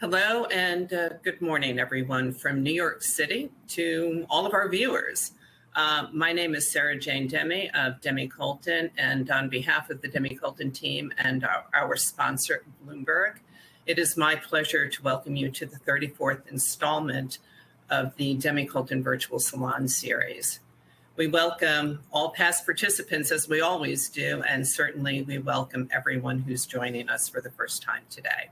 Hello and good morning, everyone, from New York City to all of our viewers. My name is Sarah Jane Demy of Demy-Colton, and on behalf of the Demy-Colton team and our sponsor, Bloomberg, it is my pleasure to welcome you to the 34th installment of the Demy-Colton Virtual Salon Series. We welcome all past participants, as we always do, and certainly we welcome everyone who's joining us for the first time today.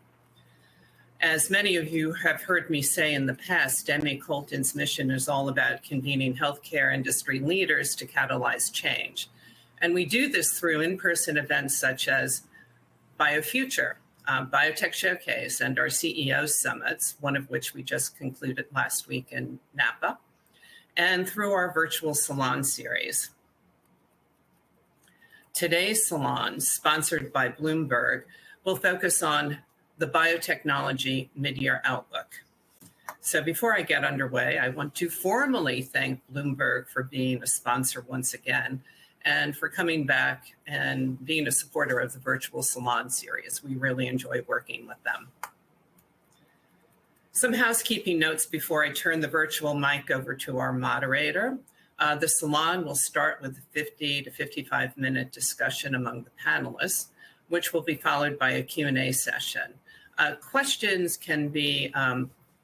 As many of you have heard me say in the past, Demy-Colton's mission is all about convening healthcare industry leaders to catalyze change. And we do this through in-person events such as BioFuture, Biotech Showcase, and our CEO Summits, one of which we just concluded last week in Napa, and through our virtual salon series. Today's salon, sponsored by Bloomberg, will focus on the Biotechnology Midyear Outlook. So before I get underway, I want to formally thank Bloomberg for being a sponsor once again and for coming back and being a supporter of the Virtual Salon Series. We really enjoy working with them. Some housekeeping notes before I turn the virtual mic over to our moderator. The salon will start with a 50 to 55-minute discussion among the panelists, which will be followed by a Q&A session. Questions can be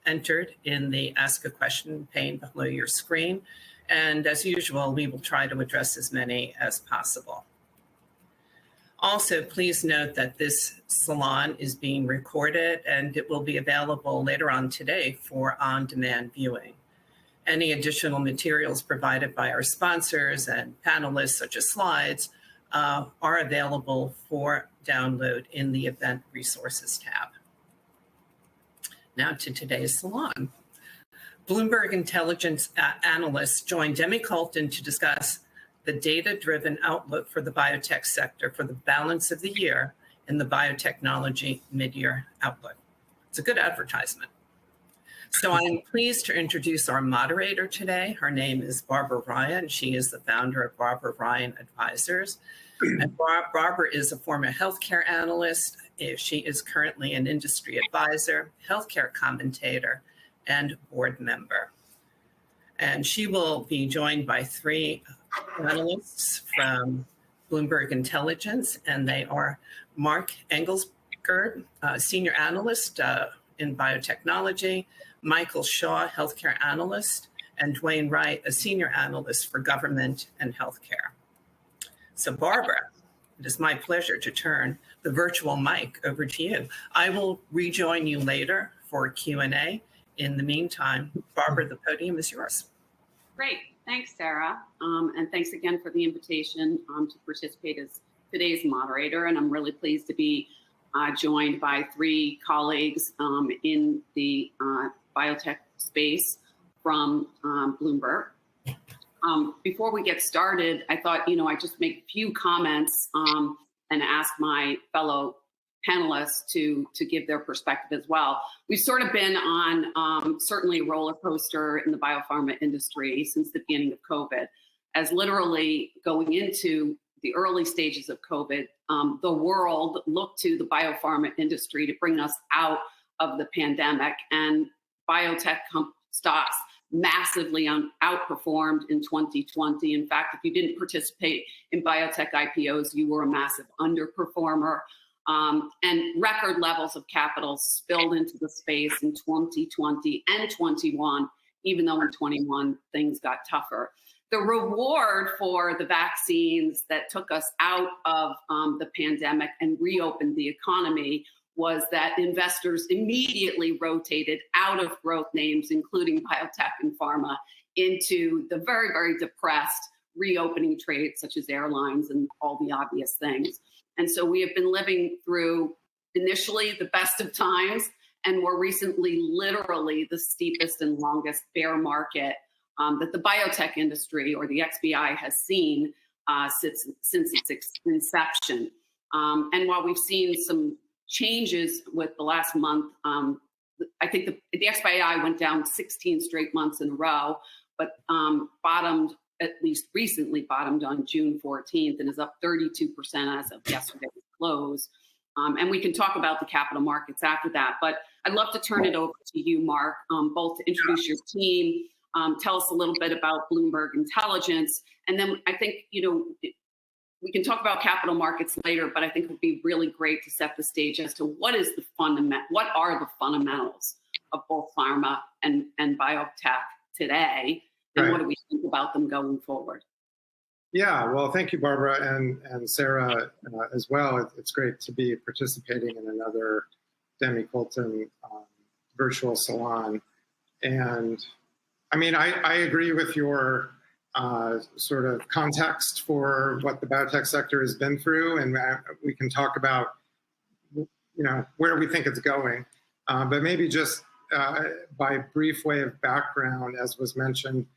entered in the Ask a Question pane below your screen. And as usual, we will try to address as many as possible. Also, please note that this salon is being recorded and it will be available later on today for on-demand viewing. Any additional materials provided by our sponsors and panelists, such as slides, are available for download in the Event Resources tab. Now to today's salon. Bloomberg Intelligence analysts joined Demy-Colton to discuss the data-driven outlook for the biotech sector for the balance of the year in the Biotechnology Midyear Outlook. It's a good advertisement. So I'm pleased to introduce our moderator today. Her name is Barbara Ryan. She is the founder of Barbara Ryan Advisors. And Barbara is a former healthcare analyst. She is currently an industry advisor, healthcare commentator, and board member. And she will be joined by three analysts from Bloomberg Intelligence, and they are Mark Engelsgerd, senior analyst in biotechnology, Michael Shaw, healthcare analyst, and Dwayne Wright, a senior analyst for government and healthcare. So Barbara, it is my pleasure to turn the virtual mic over to you. I will rejoin you later for Q&A. In the meantime, Barbara, the podium is yours. Great, thanks, Sarah. And thanks again for the invitation to participate as today's moderator. And I'm really pleased to be joined by three colleagues in the biotech space from Bloomberg. Before we get started, I thought, I'd just make a few comments and ask my fellow panelists to give their perspective as well. We've sort of been on certainly a roller coaster in the biopharma industry since the beginning of COVID, as literally going into the early stages of COVID, the world looked to the biopharma industry to bring us out of the pandemic, and biotech stocks massively outperformed in 2020. In fact, if you didn't participate in biotech IPOs, you were a massive underperformer. And record levels of capital spilled into the space in 2020 and 21, even though in 21 things got tougher. The reward for the vaccines that took us out of the pandemic and reopened the economy was that investors immediately rotated out of growth names, including biotech and pharma, into the very, very depressed reopening trades such as airlines and all the obvious things. And so we have been living through initially the best of times and more recently, literally the steepest and longest bear market that the biotech industry or the XBI has seen since its inception. And while we've seen some changes with the last month, I think the XBI went down 16 straight months in a row, but bottomed, at least recently bottomed on June 14th and is up 32% as of yesterday's close. And we can talk about the capital markets after that. But I'd love to turn it over to you, Mark, both to introduce your team, tell us a little bit about Bloomberg Intelligence, and then I think, we can talk about capital markets later, but I think it would be really great to set the stage as to what are the fundamentals of both pharma and biotech today, and what do we think about them going forward? Yeah, well, thank you, Barbara, and Sarah as well. It's great to be participating in another Demy-Colton virtual salon. And I mean, I agree with your sort of context for what the biotech sector has been through, and we can talk about, where we think it's going. But maybe just by brief way of background, as was mentioned,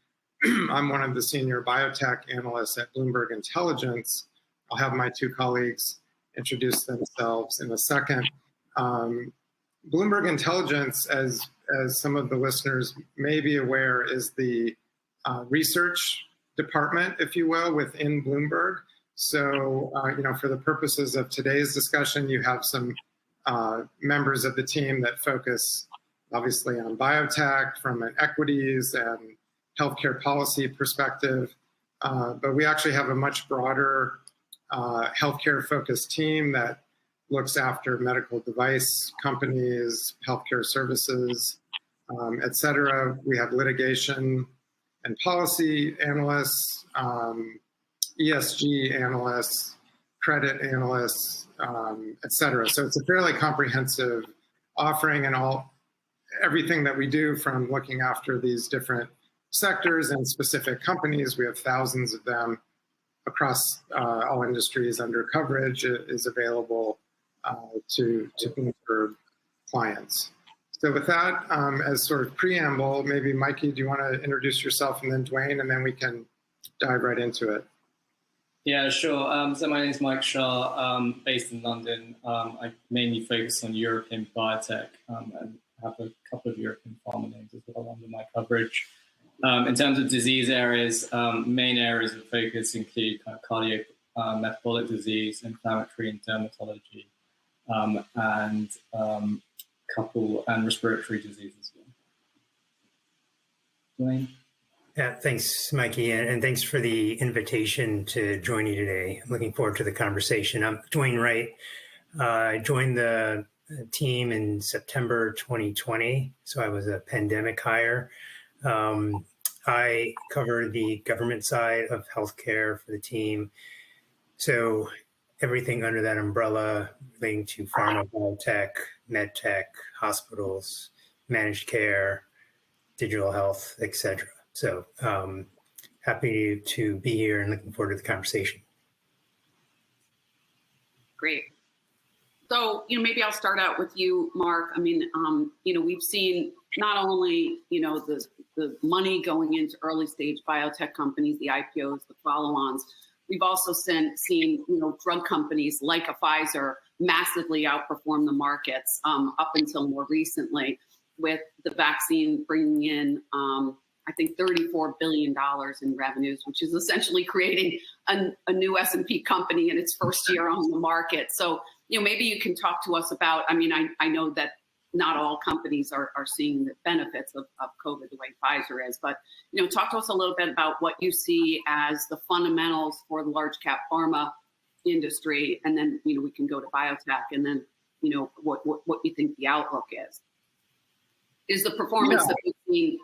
I'm one of the senior biotech analysts at Bloomberg Intelligence. I'll have my two colleagues introduce themselves in a second. Bloomberg Intelligence, as some of the listeners may be aware, is the research department, if you will, within Bloomberg. So, for the purposes of today's discussion, you have some members of the team that focus obviously on biotech from an equities and healthcare policy perspective. But we actually have a much broader healthcare-focused team that looks after medical device companies, healthcare services, et cetera. We have litigation and policy analysts, ESG analysts, credit analysts, et cetera. So it's a fairly comprehensive offering, and everything that we do, from looking after these different sectors and specific companies. We have thousands of them across all industries under coverage, is available to Bloomberg clients. So with that, as sort of preamble, maybe Mikey, do you want to introduce yourself, and then Dwayne, and then we can dive right into it? Yeah, sure. So my name is Mike Shaw, based in London. I mainly focus on European biotech and have a couple of European pharma names as well under my coverage. In terms of disease areas, main areas of focus include kind of cardio, metabolic disease, inflammatory and dermatology, and respiratory disease as well. Dwayne? Yeah, thanks, Mikey, and thanks for the invitation to join you today. I'm looking forward to the conversation. I'm Dwayne Wright. I joined the team in September 2020, so I was a pandemic hire. I cover the government side of healthcare for the team, so everything under that umbrella relating to pharma, biotech, medtech, hospitals, managed care, digital health, etc. So happy to be here and looking forward to the conversation. Great. So, maybe I'll start out with you, Mark. I mean, we've seen not only, the money going into early stage biotech companies, the IPOs, the follow-ons. We've also seen drug companies like a Pfizer massively outperform the markets up until more recently, with the vaccine bringing in, I think, $34 billion in revenues, which is essentially creating a new S&P company in its first year on the market. So, maybe you can talk to us about, I know that not all companies are seeing the benefits of COVID the way Pfizer is, but, talk to us a little bit about what you see as the fundamentals for the large cap pharma industry. And then, we can go to biotech, and then, what you think the outlook is. Is the performance that we've seen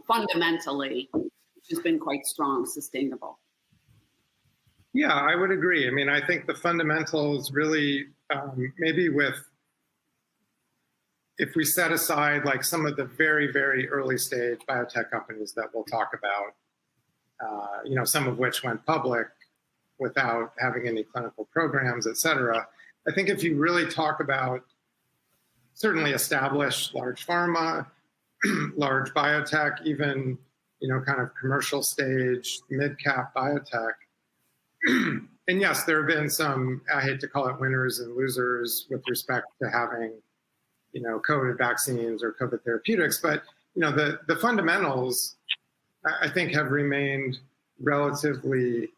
fundamentally, which has been quite strong, sustainable? Yeah, I would agree. I think the fundamentals really, maybe if we set aside like some of the very, very early stage biotech companies that we'll talk about, some of which went public without having any clinical programs, et cetera. I think if you really talk about certainly established large pharma, large biotech, even, kind of commercial stage, mid-cap biotech. And yes, there have been some, I hate to call it winners and losers with respect to having, COVID vaccines or COVID therapeutics, but, the fundamentals, I think, have remained relatively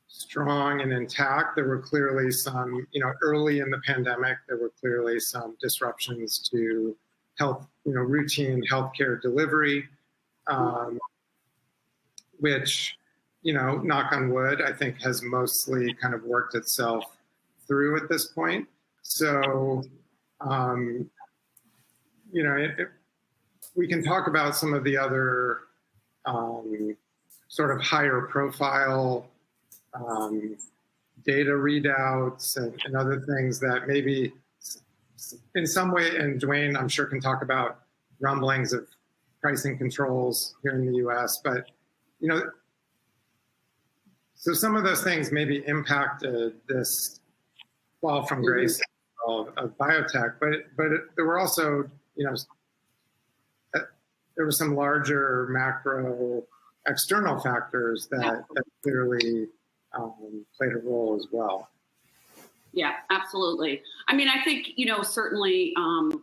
strong and intact. There were clearly some, early in the pandemic, there were clearly some disruptions to routine healthcare delivery, which, knock on wood, I think has mostly kind of worked itself through at this point. So, we can talk about some of the other sort of higher profile data readouts and other things that maybe in some way, and Dwayne, I'm sure, can talk about rumblings of pricing controls here in the US, but, so some of those things maybe impacted this fall from grace of biotech, but there were also, there were some larger macro external factors that clearly played a role as well. Yeah, absolutely. I mean, I think, certainly, and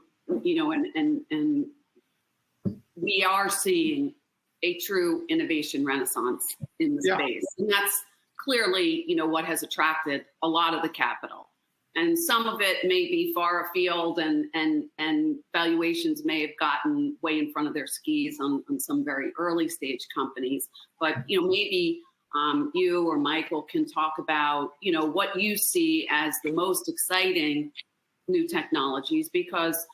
we are seeing a true innovation renaissance in the space. And that's clearly, what has attracted a lot of the capital. And some of it may be far afield and valuations may have gotten way in front of their skis on some very early stage companies. But, maybe you or Michael can talk about, what you see as the most exciting new technologies, because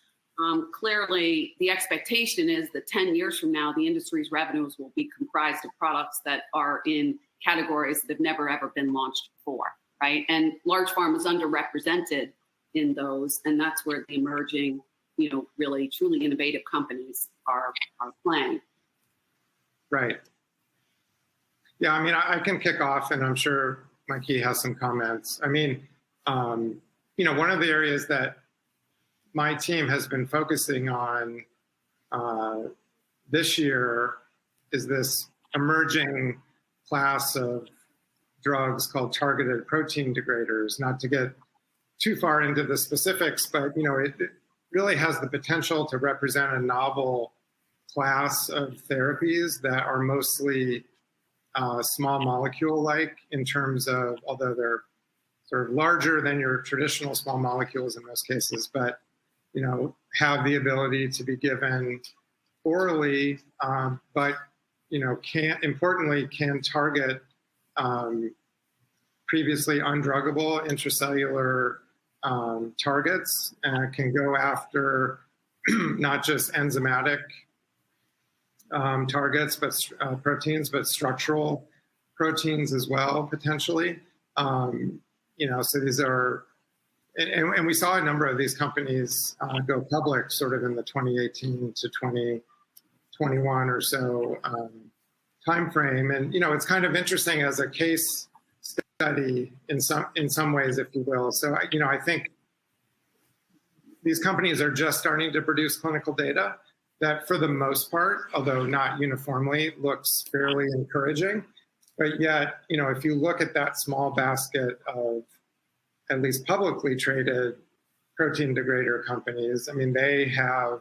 clearly the expectation is that 10 years from now, the industry's revenues will be comprised of products that are in categories that have never, ever been launched before. Right. And large pharma is underrepresented in those. And that's where the emerging, really truly innovative companies are playing. Right. Yeah, I mean, I can kick off, and I'm sure Mikey has some comments. I mean, one of the areas that my team has been focusing on this year is this emerging class of drugs called targeted protein degraders. Not to get too far into the specifics, but it really has the potential to represent a novel class of therapies that are mostly small molecule-like in terms of, although they're sort of larger than your traditional small molecules in most cases, but have the ability to be given orally, but can target previously undruggable intracellular targets, and can go after not just enzymatic targets, but proteins, but structural proteins as well, potentially. So these are, and we saw a number of these companies go public sort of in the 2018 to 2021 or so timeframe. And, it's kind of interesting as a case study in some ways, if you will. So, I think these companies are just starting to produce clinical data that, for the most part, although not uniformly, looks fairly encouraging. But yet, if you look at that small basket of at least publicly traded protein degrader companies, I mean, they have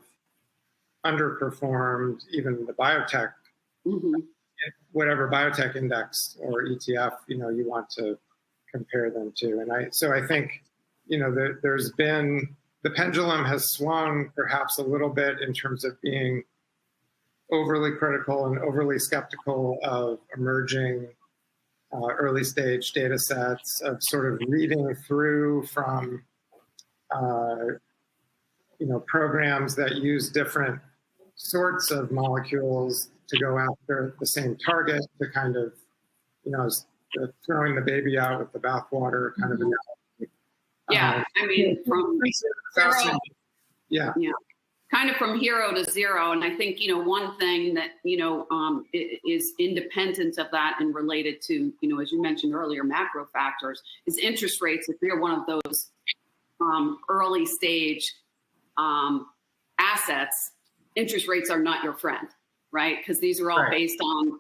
underperformed even the biotech, whatever biotech index or ETF, you want to compare them to. And I think, there's been, the pendulum has swung perhaps a little bit in terms of being overly critical and overly skeptical of emerging early stage data sets, of sort of reading through from, programs that use different sorts of molecules to go after the same target, to kind of, throwing the baby out with the bathwater kind of analogy. Yeah, I mean, from zero, kind of from hero to zero. And I think, one thing that, is independent of that and related to, as you mentioned earlier, macro factors, is interest rates. If you're one of those early stage assets, interest rates are not your friend, right? Because these are all based on,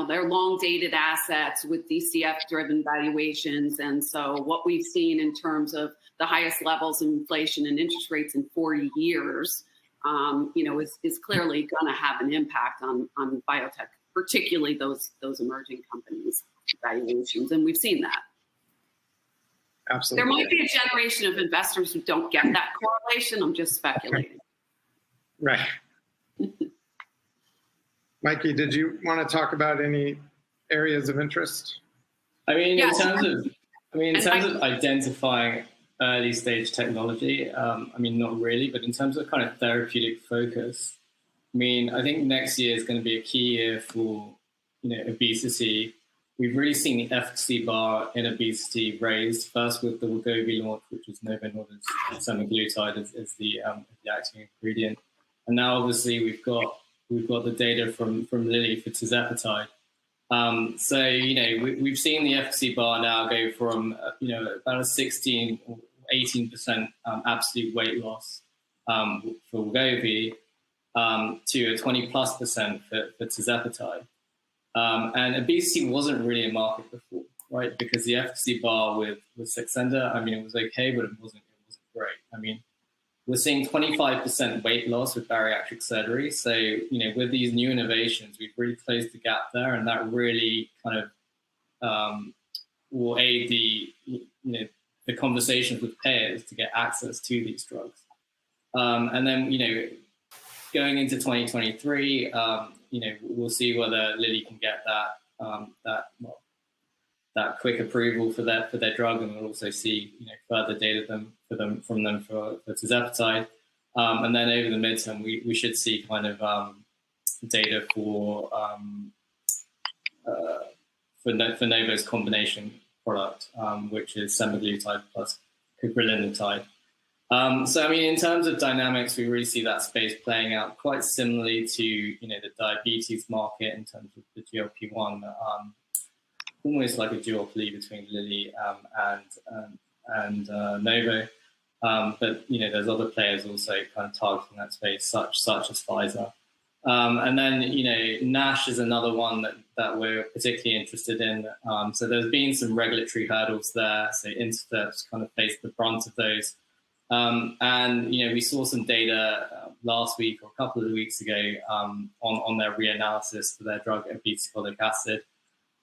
they're long dated assets with DCF-driven valuations. And so what we've seen in terms of the highest levels of inflation and interest rates in 40 years, is clearly going to have an impact on biotech, particularly those emerging companies' valuations. And we've seen that. Absolutely. There might be a generation of investors who don't get that correlation. I'm just speculating. Right. Mikey, did you want to talk about any areas of interest? I mean, Yes. in terms of identifying early stage technology, I mean, not really, but in terms of kind of therapeutic focus, I mean, I think next year is going to be a key year for, obesity. We've really seen the efficacy bar in obesity raised, first with the Wegovy launch, which is Novo Nordisk's semaglutide as the active ingredient. And now obviously we've got the data from Lilly for tirzepatide. So, we've seen the efficacy bar now go from, about a 16 or 18% absolute weight loss for Wegovy to a 20+% for tirzepatide. And obesity wasn't really a market before, right? Because the efficacy bar with Saxenda, I mean, it was okay, but it wasn't great. I mean, we're seeing 25% weight loss with bariatric surgery. So, with these new innovations, we've really closed the gap there, and that really kind of will aid the conversations with payers to get access to these drugs. And then, going into 2023, we'll see whether Lilly can get that quick approval for their drug, and we'll also see further data from them for tirzepatide. And then over the midterm, we should see kind of data for Novo's combination product, which is semaglutide plus cagrilintide. So, I mean, in terms of dynamics, we really see that space playing out quite similarly to, the diabetes market in terms of the GLP-1, almost like a duopoly between Lilly and Novo. But, there's other players also kind of targeting that space, such as Pfizer. And then, NASH is another one that we're particularly interested in. So there's been some regulatory hurdles there. So Intercept's kind of faced the brunt of those. And, we saw some data last week or a couple of weeks ago on their reanalysis for their drug obesogolic acid.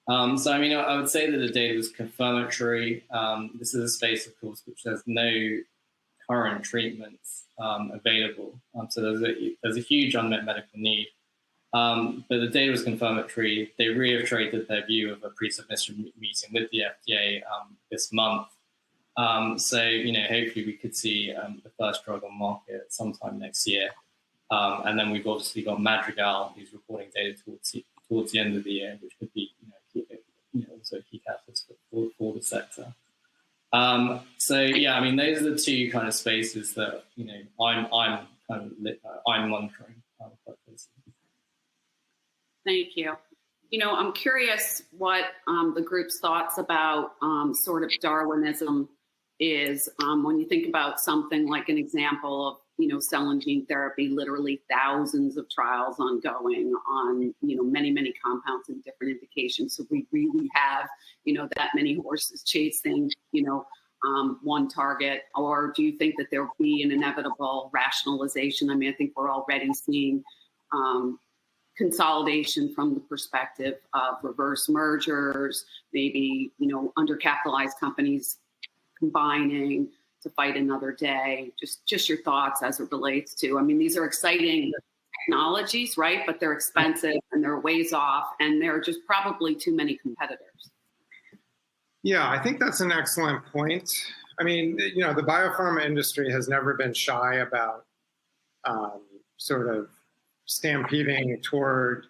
So, I mean, I would say that the data was confirmatory. This is a space, of course, which there's no current treatments available. So there's a huge unmet medical need. But the data was confirmatory. They reiterated their view of a pre-submission meeting with the FDA this month. So, hopefully we could see the first drug on market sometime next year. And then we've obviously got Madrigal, who's reporting data towards the end of the year, which could be, also a key catalyst for the sector. So, yeah, I mean, those are the two kind of spaces that, I'm monitoring quite closely. Thank you. I'm curious what the group's thoughts about sort of Darwinism is when you think about something like an example of, cell and gene therapy, literally thousands of trials ongoing on, many, many compounds and different indications. So we really have, that many horses chasing, one target, or do you think that there will be an inevitable rationalization? I mean, I think we're already seeing consolidation from the perspective of reverse mergers, maybe, undercapitalized companies combining to fight another day. Just your thoughts as it relates to, I mean, these are exciting technologies, right? But they're expensive and they're ways off, and there are just probably too many competitors. Yeah, I think that's an excellent point. I mean, the biopharma industry has never been shy about sort of stampeding toward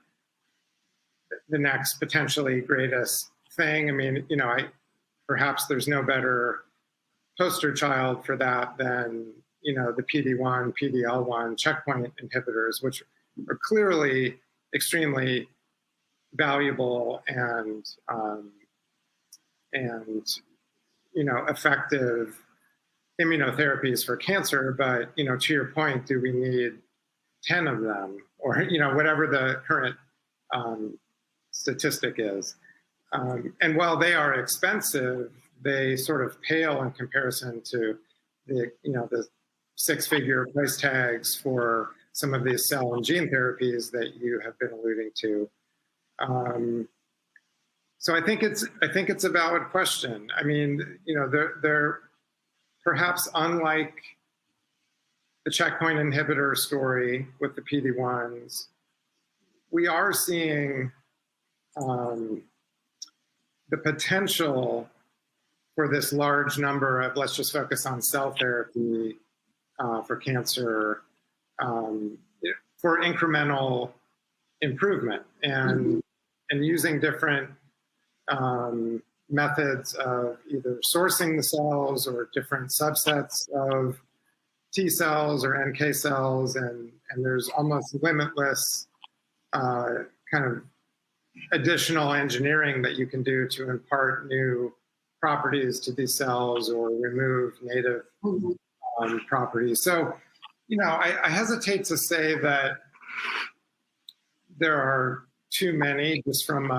the next potentially greatest thing. I mean, perhaps there's no better poster child for that than, the PD-1, PD-L1 checkpoint inhibitors, which are clearly extremely valuable and effective immunotherapies for cancer. But, to your point, do we need 10 of them, or, whatever the current statistic is? And while they are expensive, they sort of pale in comparison to the six-figure price tags for some of these cell and gene therapies that you have been alluding to. So I think it's a valid question. I mean, they're perhaps unlike the checkpoint inhibitor story with the PD-1s, we are seeing the potential for this large number of, let's just focus on cell therapy for cancer, for incremental improvement and using different methods of either sourcing the cells or different subsets of T cells or NK cells, and there's almost limitless kind of additional engineering that you can do to impart new properties to these cells or remove native properties. So, I hesitate to say that there are too many, just from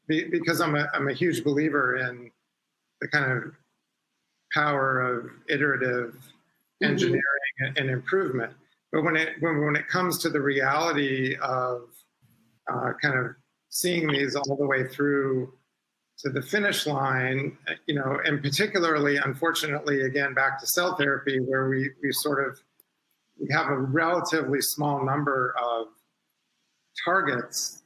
because I'm a huge believer in the kind of power of iterative engineering and improvement. But when it comes to the reality of kind of seeing these all the way through to the finish line, and particularly, unfortunately, again, back to cell therapy, where we have a relatively small number of targets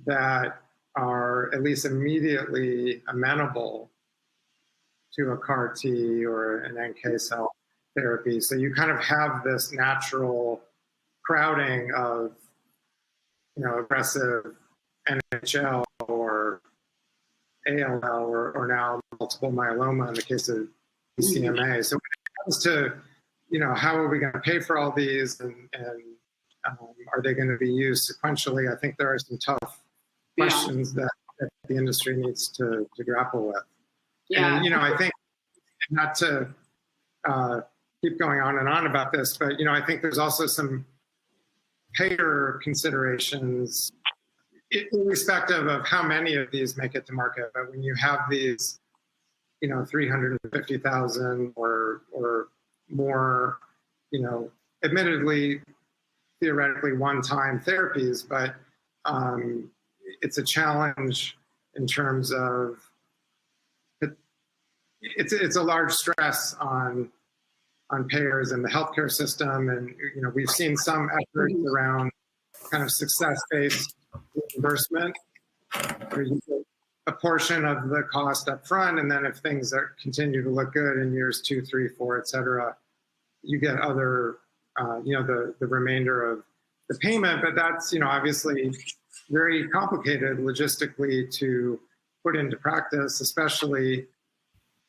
that are at least immediately amenable to a CAR T or an NK cell therapy. So you kind of have this natural crowding of, aggressive NHL or ALL or now multiple myeloma in the case of BCMA. So when it comes to, how are we going to pay for all these and are they going to be used sequentially? I think there are some tough questions that the industry needs to grapple with. Yeah. And, I think, not to keep going on and on about this, but, I think there's also some payer considerations irrespective of how many of these make it to market. But when you have these, 350,000 or more, admittedly, theoretically one-time therapies, but it's a challenge in terms of it's a large stress on payers and the healthcare system, and we've seen some efforts around kind of success-based reimbursement, where you get a portion of the cost up front, and then if things continue to look good in years 2, 3, 4, et cetera, you get other, the remainder of the payment. But that's, obviously very complicated logistically to put into practice, especially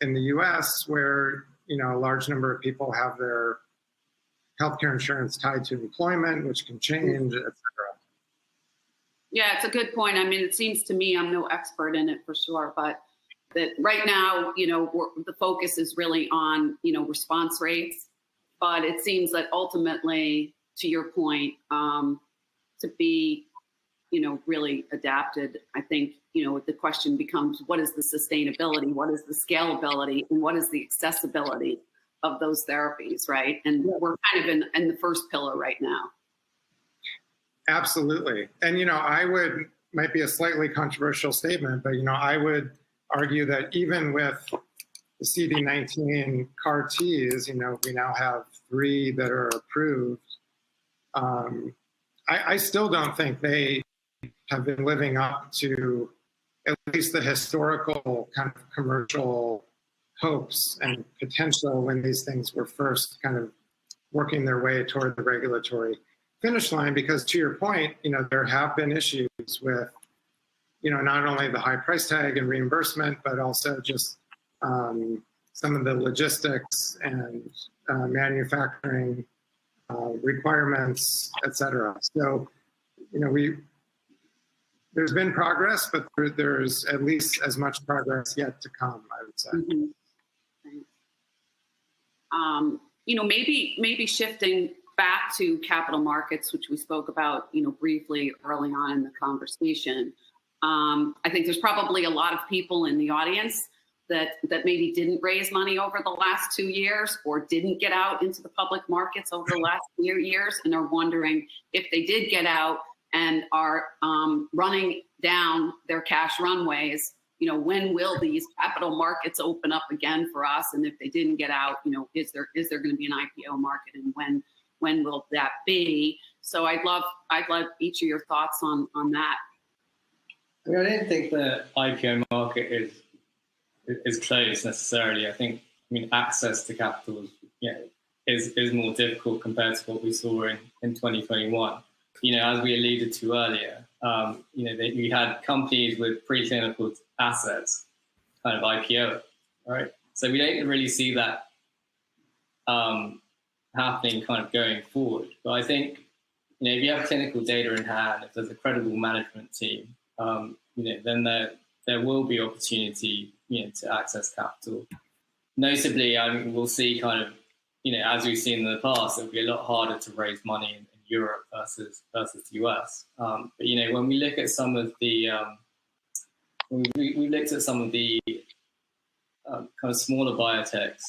in the US, where, a large number of people have their healthcare insurance tied to employment, which can change, et cetera. Yeah, it's a good point. I mean, it seems to me, I'm no expert in it for sure, but that right now, the focus is really on, response rates. But it seems that ultimately, to your point, to be, really adapted, I think, the question becomes, what is the sustainability, what is the scalability, and what is the accessibility of those therapies, right? And we're kind of in the first pillar right now. Absolutely. And, might be a slightly controversial statement, but, I would argue that even with the CD19 CAR Ts, we now have 3 that are approved. I still don't think they have been living up to at least the historical kind of commercial hopes and potential when these things were first kind of working their way toward the regulatory finish line. Because to your point, there have been issues with, not only the high price tag and reimbursement, but also just some of the logistics and manufacturing requirements, et cetera. So, there's been progress, but there's at least as much progress yet to come, I would say. Maybe shifting back to capital markets, which we spoke about, briefly early on in the conversation. I think there's probably a lot of people in the audience that maybe didn't raise money over the last 2 years or didn't get out into the public markets over the last few years and are wondering if they did get out and are running down their cash runways, when will these capital markets open up again for us? And if they didn't get out, is there going to be an IPO market, and when when will that be? So I'd love each of your thoughts on that. I mean, I don't think the IPO market is closed necessarily. I mean, access to capital is more difficult compared to what we saw in 2021. As we alluded to earlier, we had companies with preclinical assets kind of IPO, right? So we don't really see that happening kind of going forward. But I think, if you have clinical data in hand, if there's a credible management team, then there will be opportunity, to access capital. Notably, we'll see kind of, as we've seen in the past, it'll be a lot harder to raise money in Europe versus the US. But when we look at some of the, we looked at some of the kind of smaller biotechs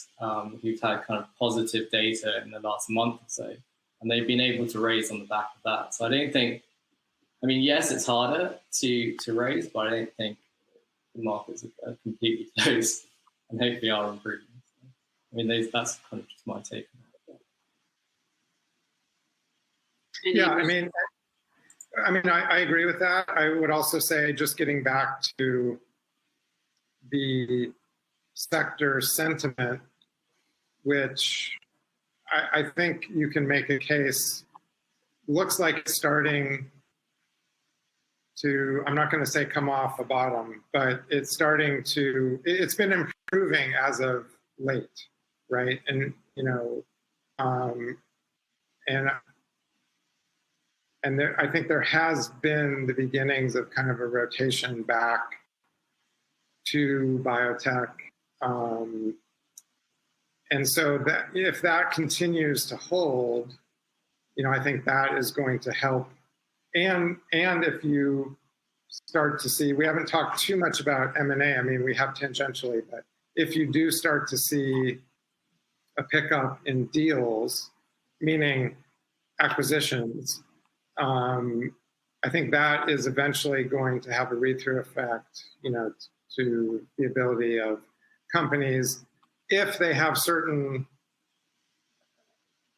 who've had kind of positive data in the last month or so, and they've been able to raise on the back of that. So I don't think, yes, it's harder to raise, but I don't think the markets are completely closed, and hopefully are improving. That's kind of just my take on it. Yeah, I agree with that. I would also say, just getting back to the sector sentiment, which I think you can make a case, looks like it's starting to, I'm not going to say come off the bottom, but it's been improving as of late, right? And, and there, I think there has been the beginnings of kind of a rotation back to biotech. And so that if that continues to hold, I think that is going to help. And if you start to see, we haven't talked too much about M&A. We have tangentially, but if you do start to see a pickup in deals, meaning acquisitions, I think that is eventually going to have a read-through effect, to the ability of companies, if they have certain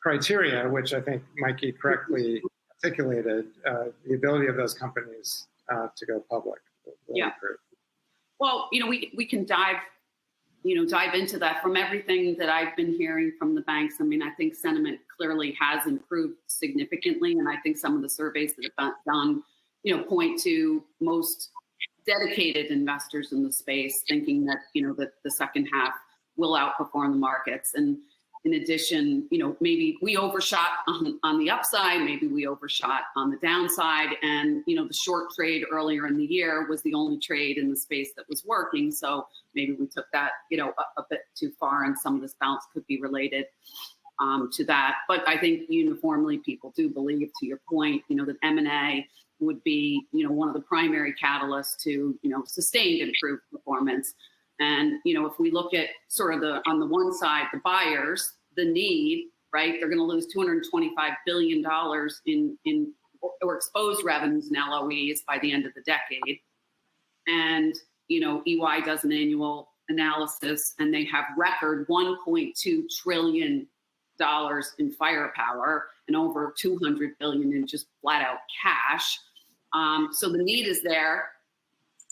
criteria, which I think Mikey correctly articulated, the ability of those companies to go public. Yeah. Well, we can dive into that. From everything that I've been hearing from the banks, I think sentiment clearly has improved significantly, and I think some of the surveys that have been done, point to most dedicated investors in the space thinking that, that the second half will outperform the markets. And in addition, maybe we overshot on the upside, maybe we overshot on the downside. And, the short trade earlier in the year was the only trade in the space that was working. So maybe we took that, a bit too far, and some of this bounce could be related to that. But I think uniformly people do believe, to your point, that M&A would be, one of the primary catalysts to, sustained improved performance. And, if we look at sort of on the one side, the buyers, the need, right, they're going to lose $225 billion in or exposed revenues and LOEs by the end of the decade. And, EY does an annual analysis, and they have record $1.2 trillion in firepower and over $200 billion in just flat out cash. So the need is there.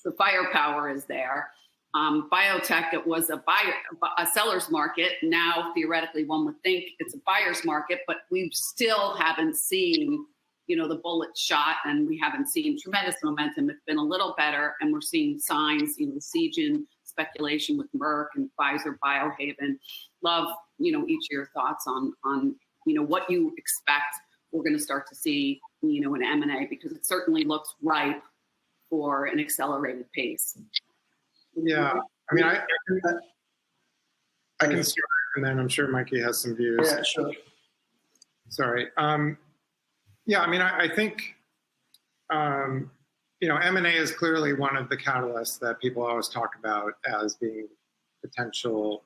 The firepower is there. Biotech, it was a seller's market. Now, theoretically, one would think it's a buyer's market, but we still haven't seen, the bullet shot, and we haven't seen tremendous momentum. It's been a little better, and we're seeing signs, the Seagen speculation with Merck and Pfizer, Biohaven. Love, each of your thoughts on what you expect we're going to start to see, in M&A, because it certainly looks ripe for an accelerated pace. Yeah, I can start, and then I'm sure Mikey has some views. Yeah, sure. Sorry. I think, M&A is clearly one of the catalysts that people always talk about as being potential,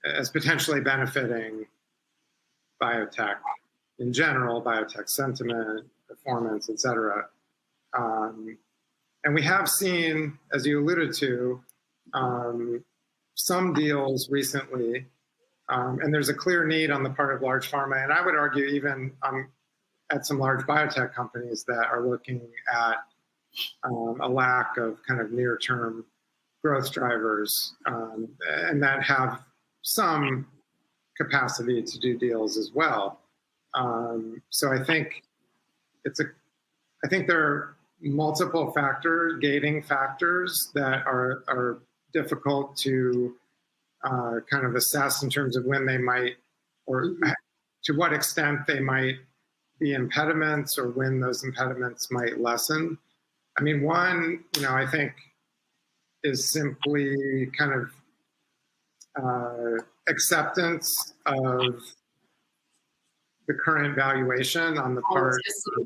as potentially benefiting biotech in general, biotech sentiment, performance, et cetera. And we have seen, as you alluded to, some deals recently And there's a clear need on the part of large pharma, and I would argue even at some large biotech companies that are looking at a lack of kind of near-term growth drivers, and that have some capacity to do deals as well. So I think there are multiple gating factors that are difficult to kind of assess in terms of when they might, or to what extent they might be impediments, or when those impediments might lessen. I mean, one, I think is simply kind of acceptance of the current valuation on the part of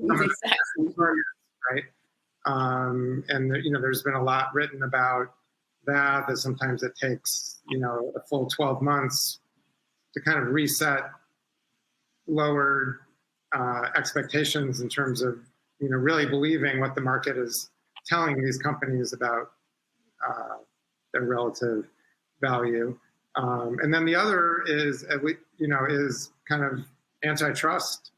right? And there's been a lot written about that sometimes it takes, a full 12 months to kind of reset lowered expectations in terms of, really believing what the market is telling these companies about their relative value. And then the other is, is kind of antitrust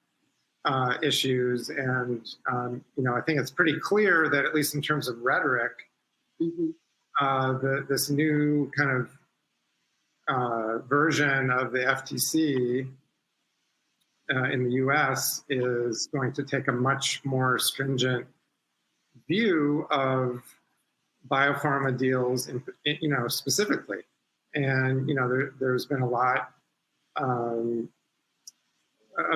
issues. And, I think it's pretty clear that at least in terms of rhetoric, this new kind of version of the FTC in the US is going to take a much more stringent view of biopharma deals, specifically. And, there's been a lot of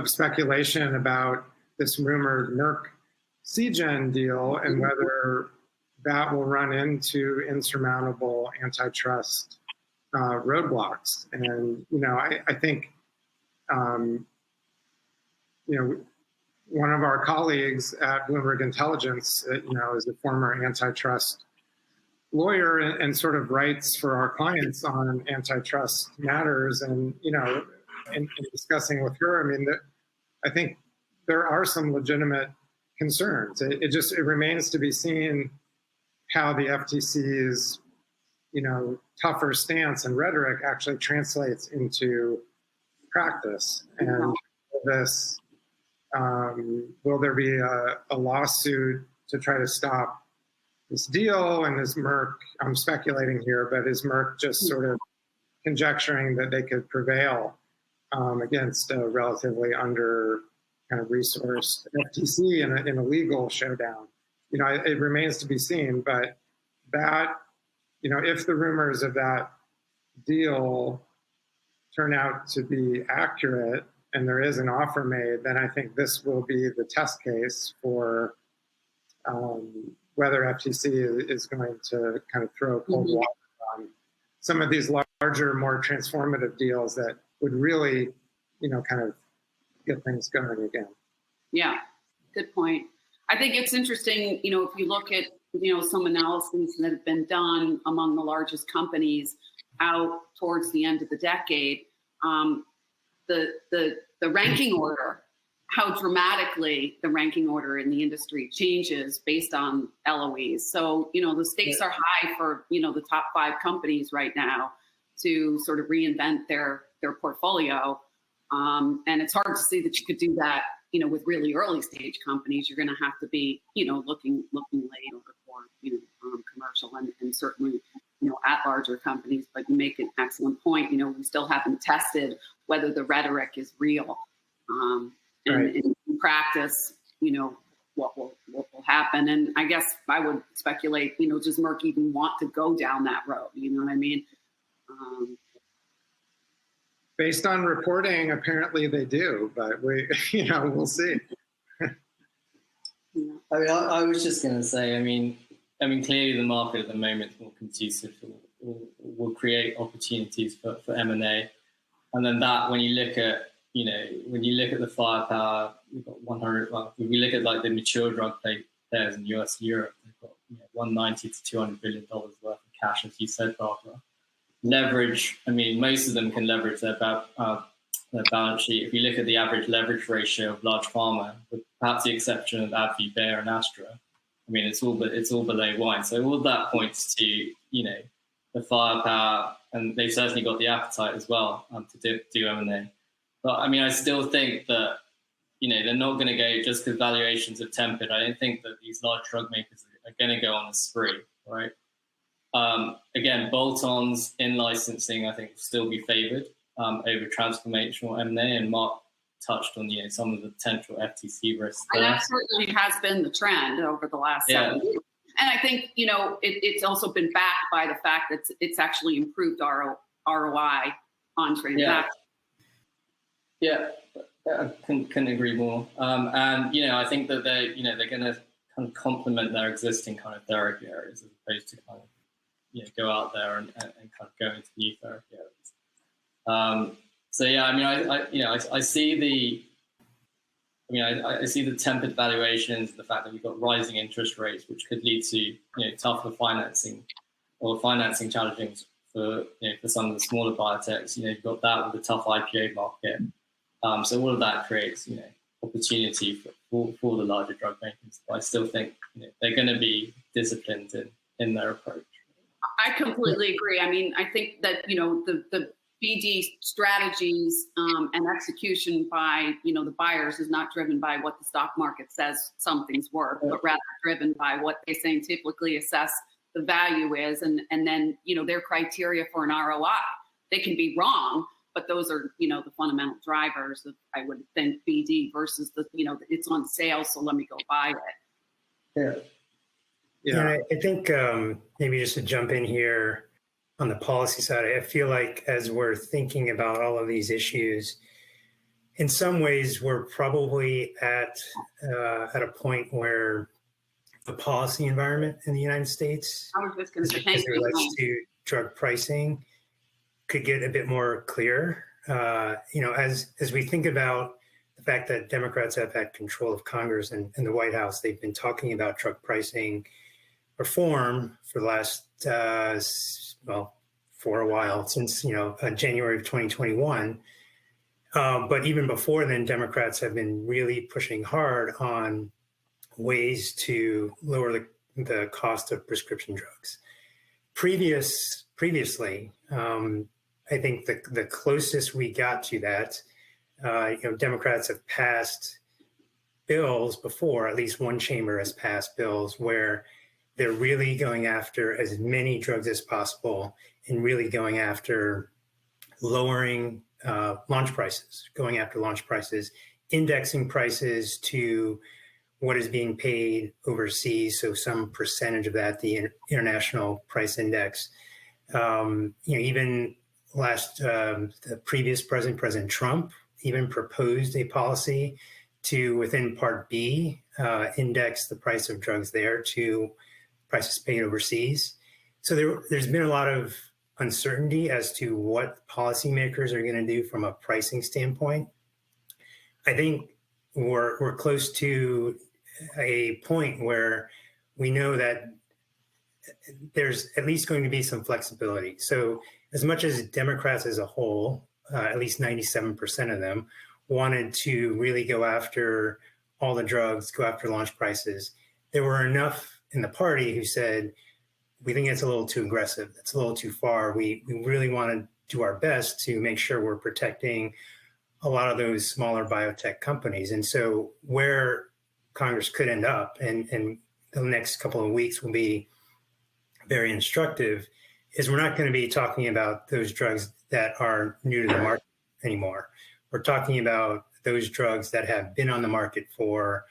speculation about this rumored Merck Seagen deal and whether that will run into insurmountable antitrust roadblocks. And, I think, one of our colleagues at Bloomberg Intelligence, is a former antitrust lawyer and sort of writes for our clients on antitrust matters. And, in discussing with her, I think there are some legitimate concerns. It remains to be seen how the FTC's, tougher stance and rhetoric actually translates into practice. And this, will there be a lawsuit to try to stop this deal? And is Merck, I'm speculating here, but is Merck just sort of conjecturing that they could prevail against a relatively under kind of resourced FTC in a legal showdown? It remains to be seen, but that, if the rumors of that deal turn out to be accurate and there is an offer made, then I think this will be the test case for whether FTC is going to kind of throw cold water on some of these larger, more transformative deals that would really, kind of get things going again. Yeah, good point. I think it's interesting, if you look at, some analyses that have been done among the largest companies out towards the end of the decade, the ranking order, how dramatically the ranking order in the industry changes based on LOEs. So, the stakes are high for, the top 5 companies right now to sort of reinvent their portfolio. And it's hard to see that you could do that, with really early stage companies. You're going to have to be, looking late or commercial and certainly, at larger companies. But you make an excellent point. We still haven't tested whether the rhetoric is real. And in practice, what will happen. And I guess I would speculate, does Merck even want to go down that road? You know what I mean? Based on reporting, apparently they do, but we'll see. I was just going to say, clearly the market at the moment is more conducive, will create opportunities for M&A. And then that, when you look at the firepower, we've got 100, well, if we look at like the mature drug players in US and Europe, they've got $190 to $200 billion worth of cash, as you said, Barbara. Leverage, most of them can leverage their balance sheet. If you look at the average leverage ratio of large pharma, with perhaps the exception of AbbVie, Bayer, and Astra, it's all below 1. So all that points to, the firepower and they certainly got the appetite as well to do M&A. But I mean, I still think that, you know, they're not going to go just because valuations have tempered. I don't think that these large drug makers are going to go on a spree, right? Again, bolt-ons in licensing, I think, will still be favored over transformational M&A, and Mark touched on, you know, some of the potential FTC risks. And that certainly has been the trend over the last 7 years. And I think, you know, it's also been backed by the fact that it's actually improved ROI on transactions. Yeah, I couldn't agree more. And, you know, I think that they're going to kind of complement their existing kind of therapy areas as opposed to kind of, you know, go out there and kind of go into new therapy areas. So yeah, I mean, I see the tempered valuations, the fact that we've got rising interest rates, which could lead to, you know, tougher financing or financing challenges for some of the smaller biotechs. You know, you've got that with the tough IPO market. So all of that creates, you know, opportunity for the larger drug makers. But I still think, you know, they're going to be disciplined in their approach. I completely agree. I mean, I think that, you know, the BD strategies and execution by, you know, the buyers is not driven by what the stock market says something's worth, but rather driven by what they scientifically assess the value is, and then, you know, their criteria for an ROI. They can be wrong, but those are, you know, the fundamental drivers of, I would think, BD versus the, you know, it's on sale, so let me go buy it. Yeah. And I think maybe just to jump in here on the policy side, I feel like as we're thinking about all of these issues, in some ways we're probably at a point where the policy environment in the United States, I was just going to say, as it relates to drug pricing, could get a bit more clear. You know, as we think about the fact that Democrats have had control of Congress and the White House, they've been talking about drug pricing reform for the last, for a while, since, you know, January of 2021. But even before then, Democrats have been really pushing hard on ways to lower the cost of prescription drugs. Previously, I think the closest we got to that, you know, Democrats have passed bills before, at least one chamber has passed bills where they're really going after as many drugs as possible and really going after lowering launch prices, indexing prices to what is being paid overseas. So some percentage of that, the international price index. You know, even the previous President Trump, even proposed a policy to, within Part B, index the price of drugs there to prices paid overseas. So there's been a lot of uncertainty as to what policymakers are going to do from a pricing standpoint. I think we're close to a point where we know that there's at least going to be some flexibility. So as much as Democrats as a whole, at least 97% of them, wanted to really go after all the drugs, go after launch prices, there were enough in the party who said, we think it's a little too aggressive. It's a little too far. We really want to do our best to make sure we're protecting a lot of those smaller biotech companies. And so where Congress could end up, and the next couple of weeks will be very instructive, is we're not going to be talking about those drugs that are new to the market anymore. We're talking about those drugs that have been on the market for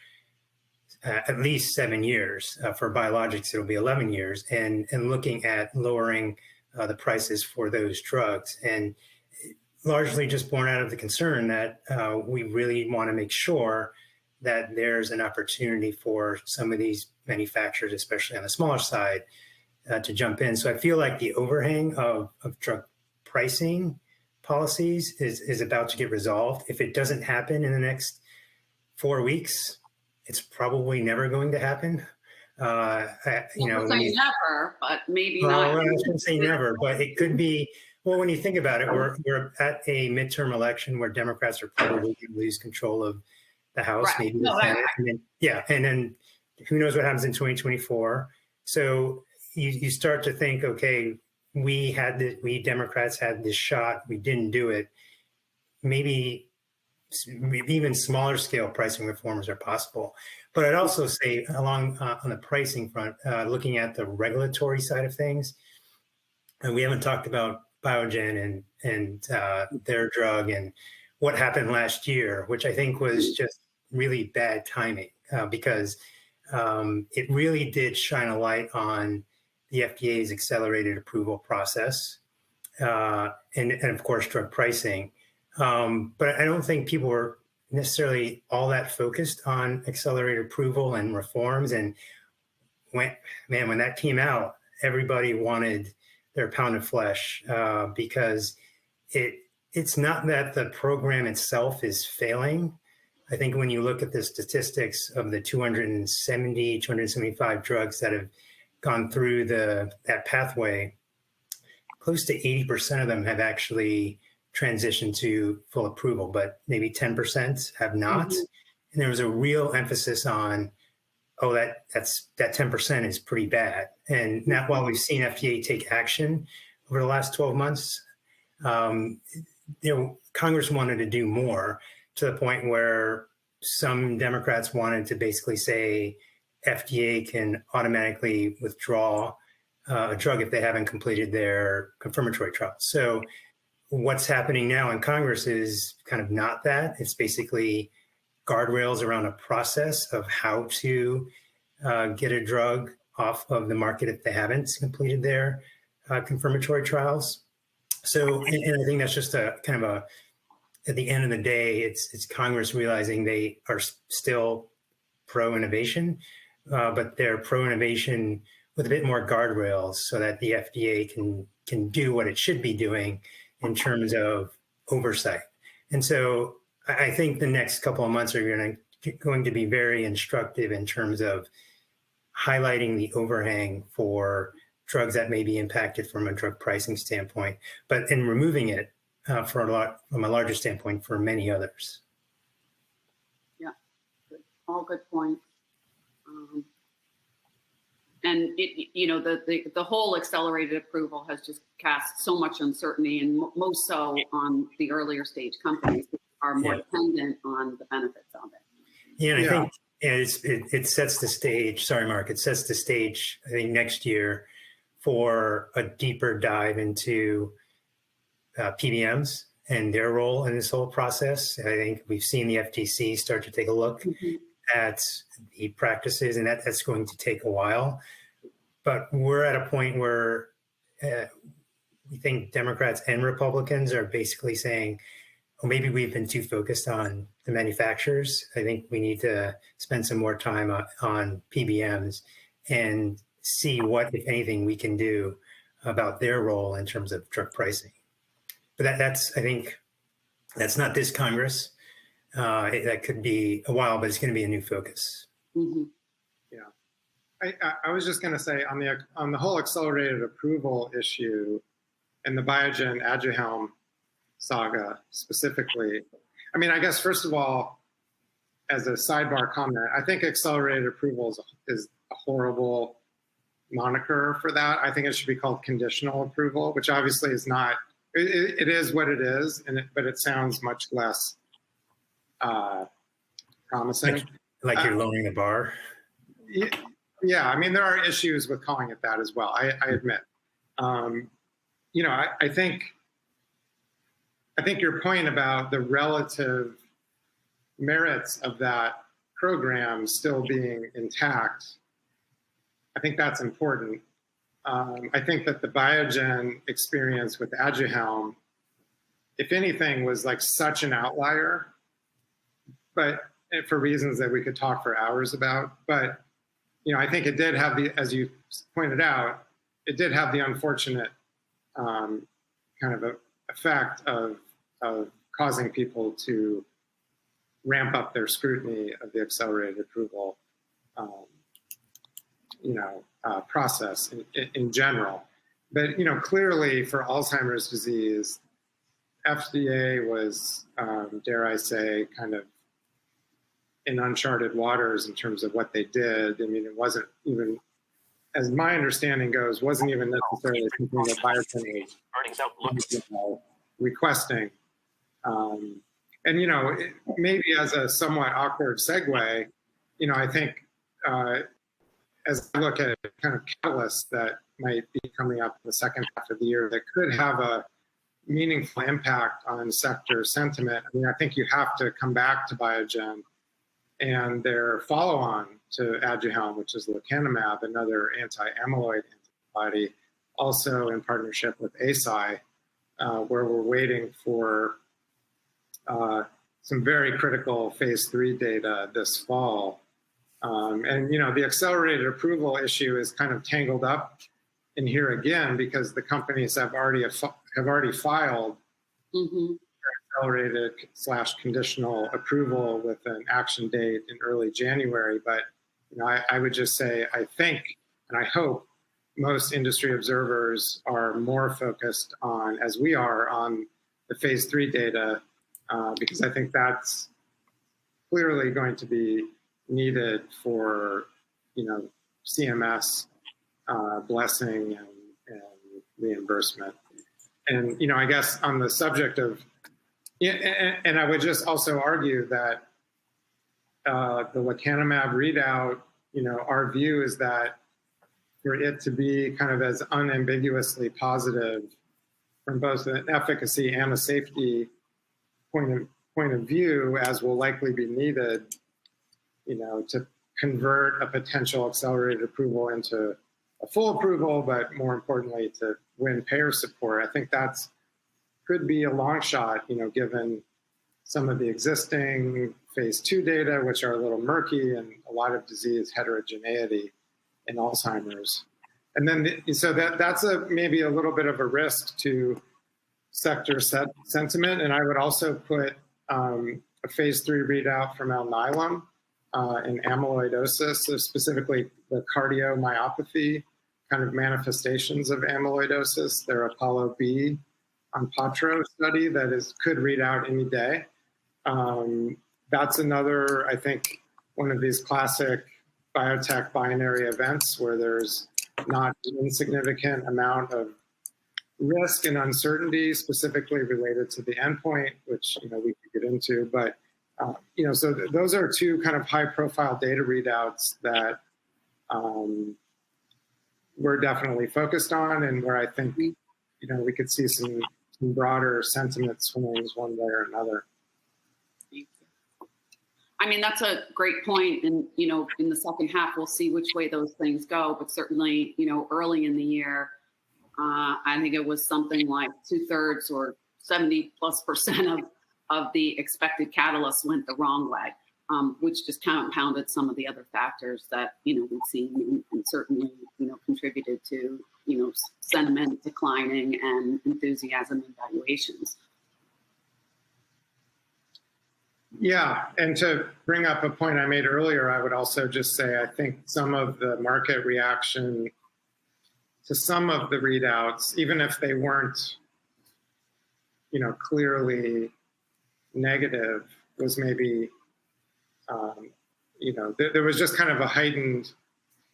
at least 7 years. For biologics, it'll be 11 years, and looking at lowering the prices for those drugs. And largely just born out of the concern that we really want to make sure that there's an opportunity for some of these manufacturers, especially on the smaller side, to jump in. So I feel like the overhang of drug pricing policies is about to get resolved. If it doesn't happen in the next 4 weeks, it's probably never going to happen. You know, say never, but maybe not. I shouldn't say never, but it could be. Well, when you think about it, we're at a midterm election where Democrats are probably going to lose control of the House, right. maybe the Senate, and then who knows what happens in 2024. So you start to think, okay, we Democrats had this shot, we didn't do it, maybe even smaller scale pricing reforms are possible. But I'd also say along on the pricing front, looking at the regulatory side of things, and we haven't talked about Biogen and their drug and what happened last year, which I think was just really bad timing because it really did shine a light on the FDA's accelerated approval process and of course drug pricing. But I don't think people were necessarily all that focused on accelerated approval and reforms. And when that came out, everybody wanted their pound of flesh because it's not that the program itself is failing. I think when you look at the statistics of the 275 drugs that have gone through that pathway, close to 80% of them have actually transitioned to full approval, but maybe 10% have not. Mm-hmm. And there was a real emphasis on, that 10% is pretty bad. And now, while we've seen FDA take action over the last 12 months, Congress wanted to do more, to the point where some Democrats wanted to basically say FDA can automatically withdraw a drug if they haven't completed their confirmatory trial. So what's happening now in Congress is kind of not that. It's basically guardrails around a process of how to get a drug off of the market if they haven't completed their confirmatory trials. So, and I think that's just a kind of at the end of the day, it's Congress realizing they are still pro-innovation, but they're pro-innovation with a bit more guardrails so that the FDA can do what it should be doing in terms of oversight. And so I think the next couple of months are going to be very instructive in terms of highlighting the overhang for drugs that may be impacted from a drug pricing standpoint, but in removing it from a larger standpoint for many others. Yeah, all good points. And the whole accelerated approval has just cast so much uncertainty, and most so on the earlier stage companies that are more dependent on the benefits of it. Yeah, and I think it sets the stage. Sorry, Mark. It sets the stage, I think, next year for a deeper dive into PBMs and their role in this whole process. I think we've seen the FTC start to take a look at the practices, and that's going to take a while. But we're at a point where we think Democrats and Republicans are basically saying, well, maybe we've been too focused on the manufacturers. I think we need to spend some more time on PBMs and see what, if anything, we can do about their role in terms of drug pricing. But I think that's not this Congress. That could be a while, but it's going to be a new focus. Mm-hmm. Yeah, I was just going to say on the whole accelerated approval issue and the Biogen Aduhelm saga specifically. I mean, I guess first of all, as a sidebar comment, I think accelerated approval is a horrible moniker for that. I think it should be called conditional approval, which obviously is not. It is what it is, but it sounds much less promising. Like you're lowering the bar? Yeah, I mean, there are issues with calling it that as well, I admit. I think your point about the relative merits of that program still being intact, I think that's important. I think that the Biogen experience with Aduhelm, if anything, was like such an outlier, but for reasons that we could talk for hours about. But I think it did have as you pointed out, it did have the unfortunate kind of effect of causing people to ramp up their scrutiny of the accelerated approval process in general. But clearly for Alzheimer's disease, FDA was, dare I say, kind of in uncharted waters in terms of what they did. I mean, it wasn't even as my understanding goes, wasn't even necessarily something that Biotech was requesting. And, you know, maybe as a somewhat awkward segue, you know, I think as I look at kind of catalysts that might be coming up in the second half of the year that could have a meaningful impact on sector sentiment, I mean, I think you have to come back to Biogen and their follow-on to Aduhelm, which is lecanemab, another anti-amyloid antibody, also in partnership with Eisai, where we're waiting for some very critical phase 3 data this fall. And, you know, the accelerated approval issue is kind of tangled up in here again because the companies have already filed accelerated / conditional approval with an action date in early January. But, you know, I would just say, I think, and I hope most industry observers are more focused on, as we are, on the phase 3 data, because I think that's clearly going to be needed for, you know, CMS blessing and reimbursement. And, you know, I guess on the subject of, and I would just also argue that the lecanemab readout, you know, our view is that for it to be kind of as unambiguously positive from both an efficacy and a safety point of view as will likely be needed, you know, to convert a potential accelerated approval into a full approval, but more importantly, to win payer support. I think that's could be a long shot, you know, given some of the existing phase 2 data, which are a little murky and a lot of disease heterogeneity in Alzheimer's. And then, so that's maybe a little bit of a risk to sector sentiment. And I would also put a phase 3 readout from Alnylam in amyloidosis, so specifically the cardiomyopathy kind of manifestations of amyloidosis. Their Apollo B Onpattro study that could read out any day. That's another, I think, one of these classic biotech binary events where there's not an insignificant amount of risk and uncertainty specifically related to the endpoint, which, you know, we could get into. But, you know, so those are two kind of high-profile data readouts that we're definitely focused on and where I think, you know, we could see some broader sentiment swings one way or another. I mean, that's a great point. And, you know, in the second half, we'll see which way those things go. But certainly, you know, early in the year, I think it was something like 2/3 or 70+% of the expected catalysts went the wrong way, which just compounded some of the other factors that, you know, we've seen and certainly, you know, contributed to, you know, sentiment declining and enthusiasm and valuations. Yeah, and to bring up a point I made earlier, I would also just say I think some of the market reaction to some of the readouts, even if they weren't, you know, clearly negative, was maybe, you know, there was just kind of a heightened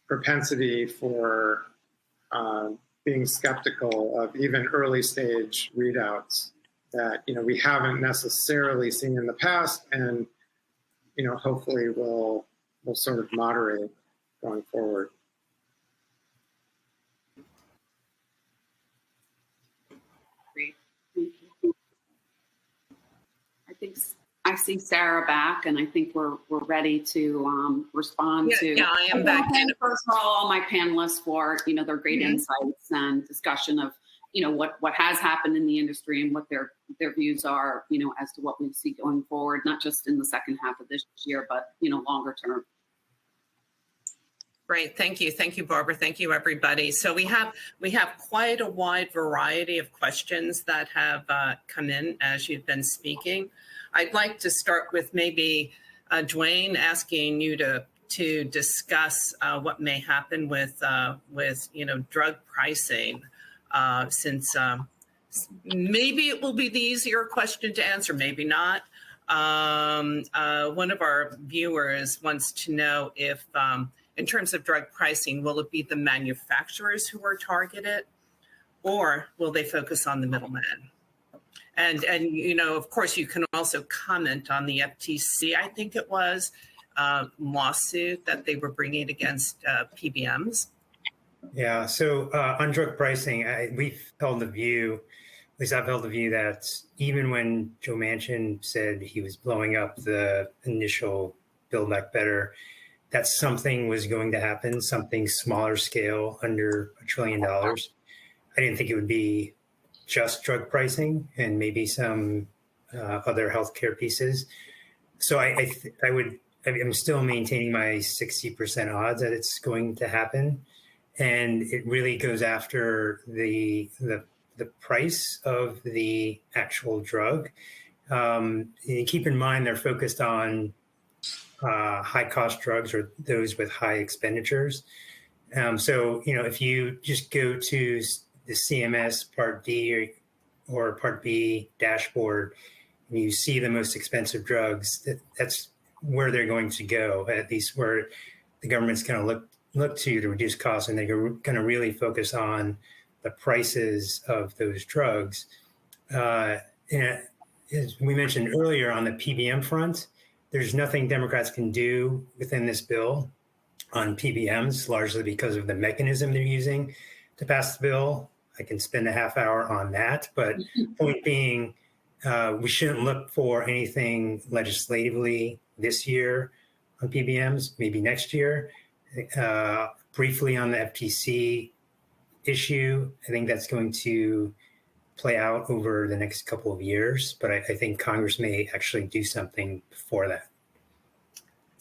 propensity for being skeptical of even early stage readouts that, you know, we haven't necessarily seen in the past and, you know, hopefully will sort of moderate going forward. Great. Thank you. I think I see Sarah back, and I think we're ready to respond to. Yeah, I am back. First of all my panelists for, you know, their great insights and discussion of, you know, what has happened in the industry and what their views are, you know, as to what we see going forward, not just in the second half of this year, but, you know, longer term. Great, thank you, Barbara. Thank you, everybody. So we have quite a wide variety of questions that have come in as you've been speaking. I'd like to start with maybe Dwayne asking you to discuss what may happen with you know, drug pricing. Since maybe it will be the easier question to answer, maybe not. One of our viewers wants to know if in terms of drug pricing, will it be the manufacturers who are targeted, or will they focus on the middleman? And of course, you can also comment on the FTC, I think it was, lawsuit that they were bringing against PBMs. Yeah, so on drug pricing, we've held the view, at least I've held the view that even when Joe Manchin said he was blowing up the initial Build Back Better, that something was going to happen, something smaller scale, under $1 trillion. I didn't think it would be just drug pricing and maybe some other healthcare pieces. So I'm still maintaining my 60% odds that it's going to happen. And it really goes after the price of the actual drug. And keep in mind, they're focused on high cost drugs or those with high expenditures. So, if you just go to the CMS Part D or Part B dashboard, and you see the most expensive drugs, that's where they're going to go, at least where the government's going to look to reduce costs, and they're going to really focus on the prices of those drugs. And as we mentioned earlier, on the PBM front, there's nothing Democrats can do within this bill on PBMs, largely because of the mechanism they're using to pass the bill. I can spend a half hour on that, but point being, we shouldn't look for anything legislatively this year on PBMs, maybe next year. Briefly on the FTC issue, I think that's going to play out over the next couple of years, but I think Congress may actually do something before that.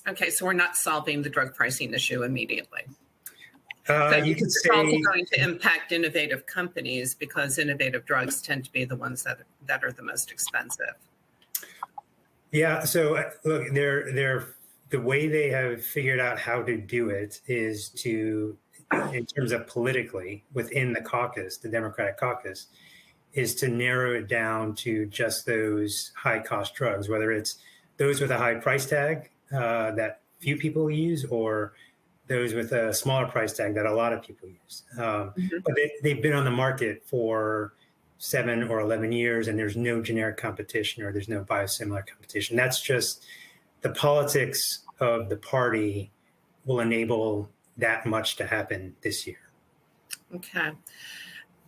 Okay, so we're not solving the drug pricing issue immediately. You could it's say also going to impact innovative companies, because innovative drugs tend to be the ones that are the most expensive. Yeah, so look, the way they have figured out how to do it is to, in terms of politically within the caucus, the Democratic caucus, is to narrow it down to just those high cost drugs, whether it's those with a high price tag that few people use, or those with a smaller price tag that a lot of people use. But they've been on the market for 7 or 11 years, and there's no generic competition, or there's no biosimilar competition. That's just the politics of the party will enable that much to happen this year. Okay.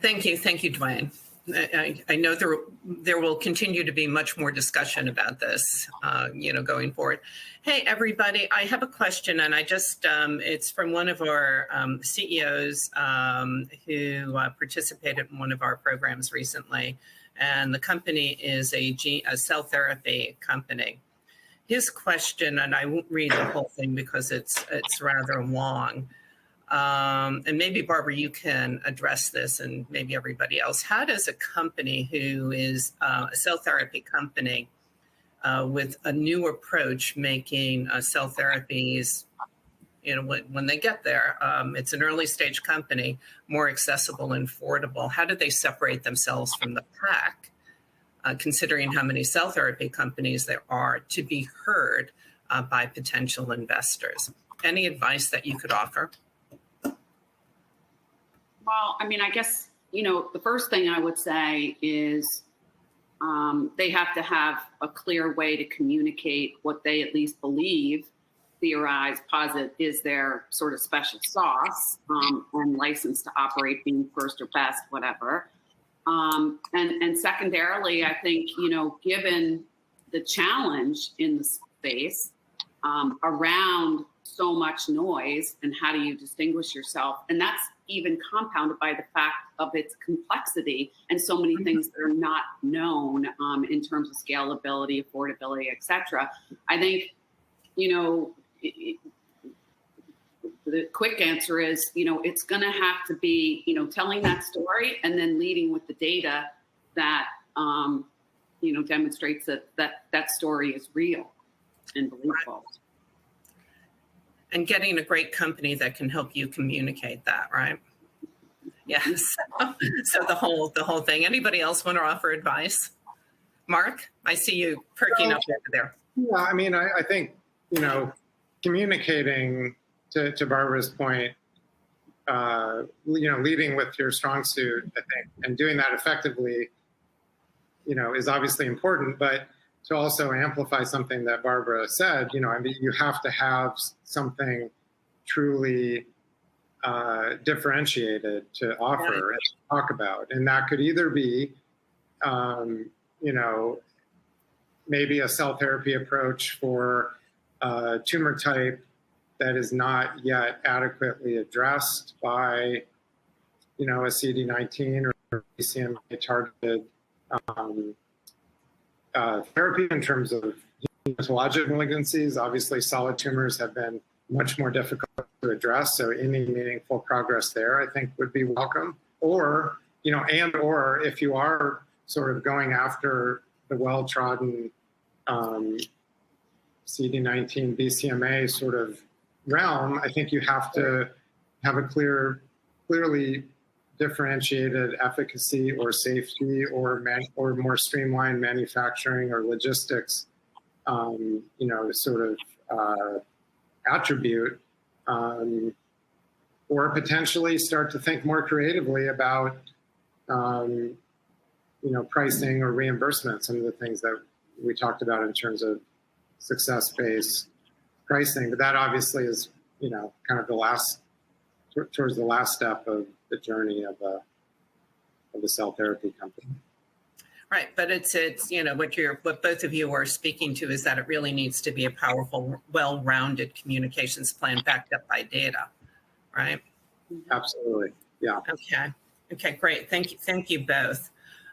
Thank you, Dwayne. I know there will continue to be much more discussion about this, going forward. Hey, everybody, I have a question, and it's from one of our CEOs who participated in one of our programs recently, and the company is a cell therapy company. His question, and I won't read the whole thing because it's rather long. And maybe, Barbara, you can address this, and maybe everybody else. How does a company who is a cell therapy company with a new approach, making cell therapies, when they get there, it's an early stage company, more accessible and affordable, how do they separate themselves from the pack, considering how many cell therapy companies there are, to be heard by potential investors? Any advice that you could offer? Well, I guess, the first thing I would say is they have to have a clear way to communicate what they at least believe, theorize, posit is their sort of special sauce, and license to operate, being first or best, whatever. And secondarily, I think, given the challenge in the space around so much noise, and how do you distinguish yourself? And that's even compounded by the fact of its complexity and so many things that are not known in terms of scalability, affordability, et cetera. I think, the quick answer is, it's going to have to be, telling that story, and then leading with the data that, demonstrates that story is real and believable. And getting a great company that can help you communicate that, right? Yes. So the whole thing. Anybody else want to offer advice? Mark, I see you perking up over there. Yeah, I think, communicating to Barbara's point, leading with your strong suit, I think, and doing that effectively, is obviously important, but to also amplify something that Barbara said, you have to have something truly differentiated to offer and to talk about. And that could either be, maybe a cell therapy approach for a tumor type that is not yet adequately addressed by, a CD19 or BCMA targeted therapy in terms of hematologic malignancies. Obviously, solid tumors have been much more difficult to address, so any meaningful progress there, I think, would be welcome. Or, or if you are sort of going after the well-trodden CD19 BCMA sort of realm, I think you have to have a clearly differentiated efficacy or safety or more streamlined manufacturing or logistics, sort of attribute, or potentially start to think more creatively about, pricing or reimbursement, some of the things that we talked about in terms of success-based pricing. But that obviously is, kind of towards the last step of the journey of a cell therapy company. Right, but it's what both of you are speaking to is that it really needs to be a powerful, well-rounded communications plan backed up by data, right? Absolutely, yeah. Okay, great. Thank you both.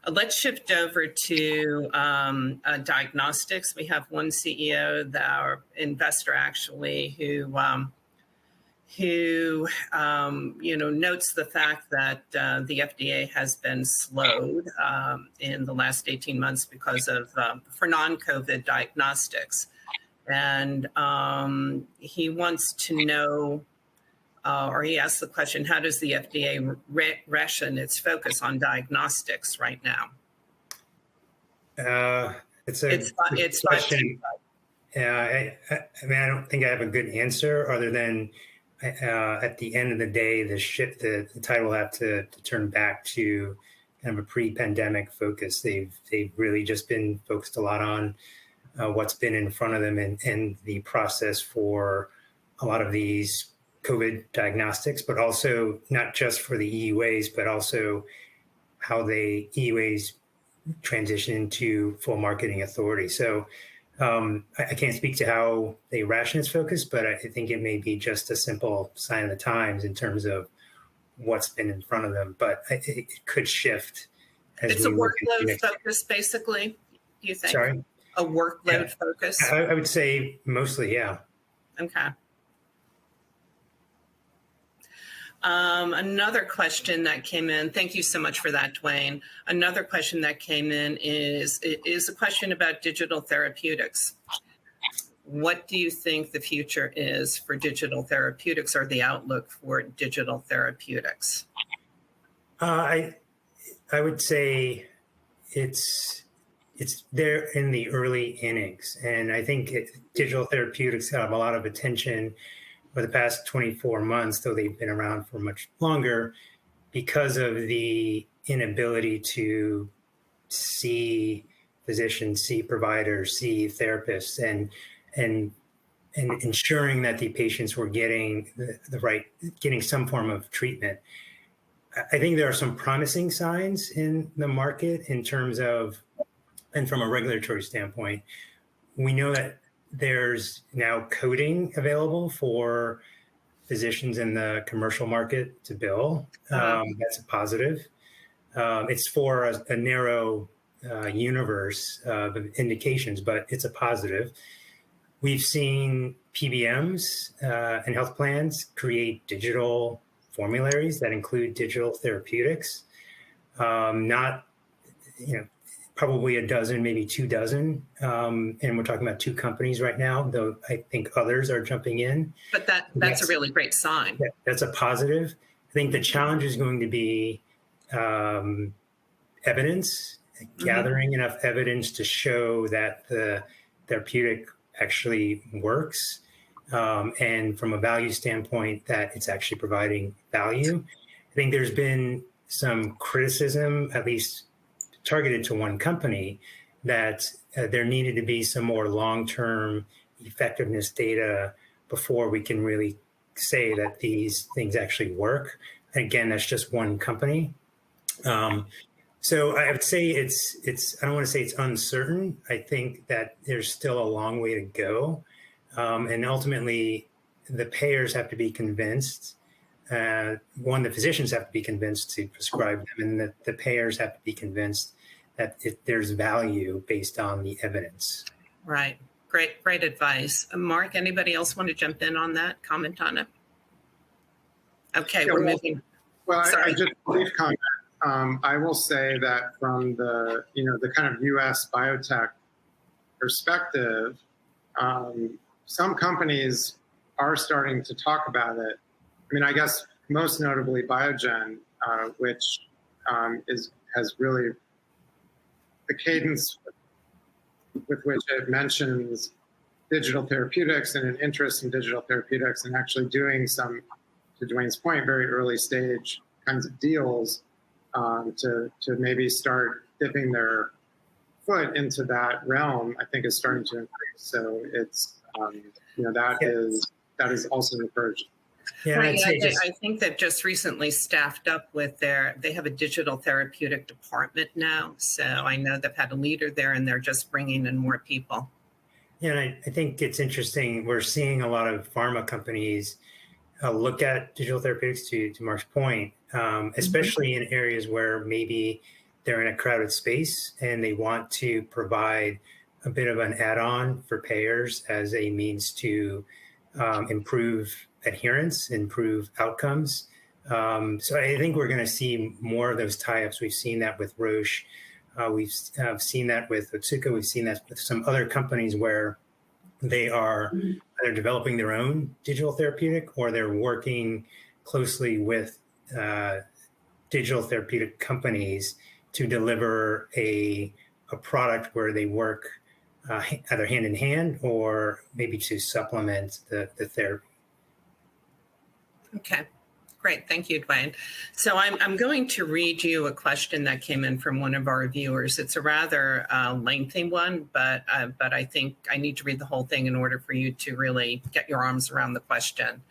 Let's shift over to diagnostics. We have one CEO, our investor actually, who notes the fact that the FDA has been slowed in the last 18 months because of for non-COVID diagnostics, and he wants to know, or he asked the question, how does the FDA ration its focus on diagnostics right now? It's a good question. I don't think I have a good answer other than at the end of the day, the title will have to turn back to kind of a pre-pandemic focus. They've really just been focused a lot on what's been in front of them and the process for a lot of these COVID diagnostics, but also not just for the EUAs, but also how the EUAs transition into full marketing authority. So I can't speak to how they ration its focus, but I think it may be just a simple sign of the times in terms of what's been in front of them. But it could shift. It's a workload focus, basically, do you think? Sorry? A workload focus? I would say mostly, yeah. Okay. Another question that came in, thank you so much for that, Dwayne. Another question that came in is a question about digital therapeutics. What do you think the future is for digital therapeutics, or the outlook for digital therapeutics? I would say it's there in the early innings. And I think digital therapeutics have a lot of attention for the past 24 months, though they've been around for much longer, because of the inability to see physicians, see providers, see therapists, and ensuring that the patients were getting getting some form of treatment. I think there are some promising signs in the market in terms of, and from a regulatory standpoint, we know that there's now coding available for physicians in the commercial market to bill. That's a positive. It's for a narrow universe of indications, but it's a positive. We've seen PBMs and health plans create digital formularies that include digital therapeutics. Probably a dozen, maybe 2 dozen. And we're talking about 2 companies right now, though I think others are jumping in. But that's a really great sign. Yeah, that's a positive. I think the challenge is going to be evidence, gathering enough evidence to show that the therapeutic actually works. and from a value standpoint, that it's actually providing value. I think there's been some criticism, at least targeted to one company, that there needed to be some more long-term effectiveness data before we can really say that these things actually work. Again, that's just one company. So I would say it's I don't want to say it's uncertain. I think that there's still a long way to go. And ultimately, the payers have to be convinced. The physicians have to be convinced to prescribe them, and the payers have to be convinced that there's value based on the evidence. Right. Great advice. Mark, anybody else want to jump in on that, comment on it? Okay, we're moving. Well, I just brief comment. I will say that from the kind of U.S. biotech perspective, some companies are starting to talk about it. I mean, I guess most notably Biogen, which has really the cadence with which it mentions digital therapeutics and an interest in digital therapeutics and actually doing some, to Dwayne's point, very early stage kinds of deals to maybe start dipping their foot into that realm, I think is starting to increase. So it's, that is also encouraging. Yeah, right. I think they've just recently staffed up with they have a digital therapeutic department now. So I know they've had a leader there and they're just bringing in more people. Yeah, and I think it's interesting. We're seeing a lot of pharma companies look at digital therapeutics, to Mark's point, especially in areas where maybe they're in a crowded space and they want to provide a bit of an add-on for payers as a means to improve adherence, improve outcomes. So I think we're going to see more of those tie-ups. We've seen that with Roche. We've seen that with Otsuka. We've seen that with some other companies where they are either developing their own digital therapeutic or they're working closely with digital therapeutic companies to deliver a product where they work either hand in hand or maybe to supplement the therapy. Okay, great. Thank you, Dwayne. So I'm going to read you a question that came in from one of our viewers. It's a rather lengthy one, but I think I need to read the whole thing in order for you to really get your arms around the question.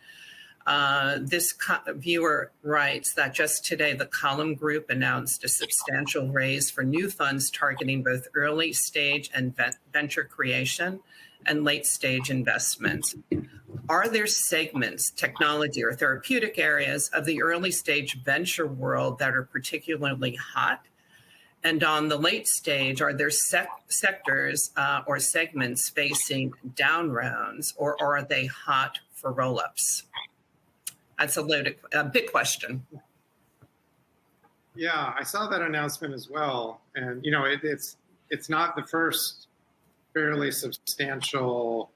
This viewer writes that just today, the Column Group announced a substantial raise for new funds targeting both early stage and venture creation and late stage investments. Are there segments, technology or therapeutic areas of the early stage venture world that are particularly hot? And on the late stage, are there sectors or segments facing down rounds, or are they hot for roll-ups? That's a big question. Yeah, I saw that announcement as well. And, it's not the first fairly substantial,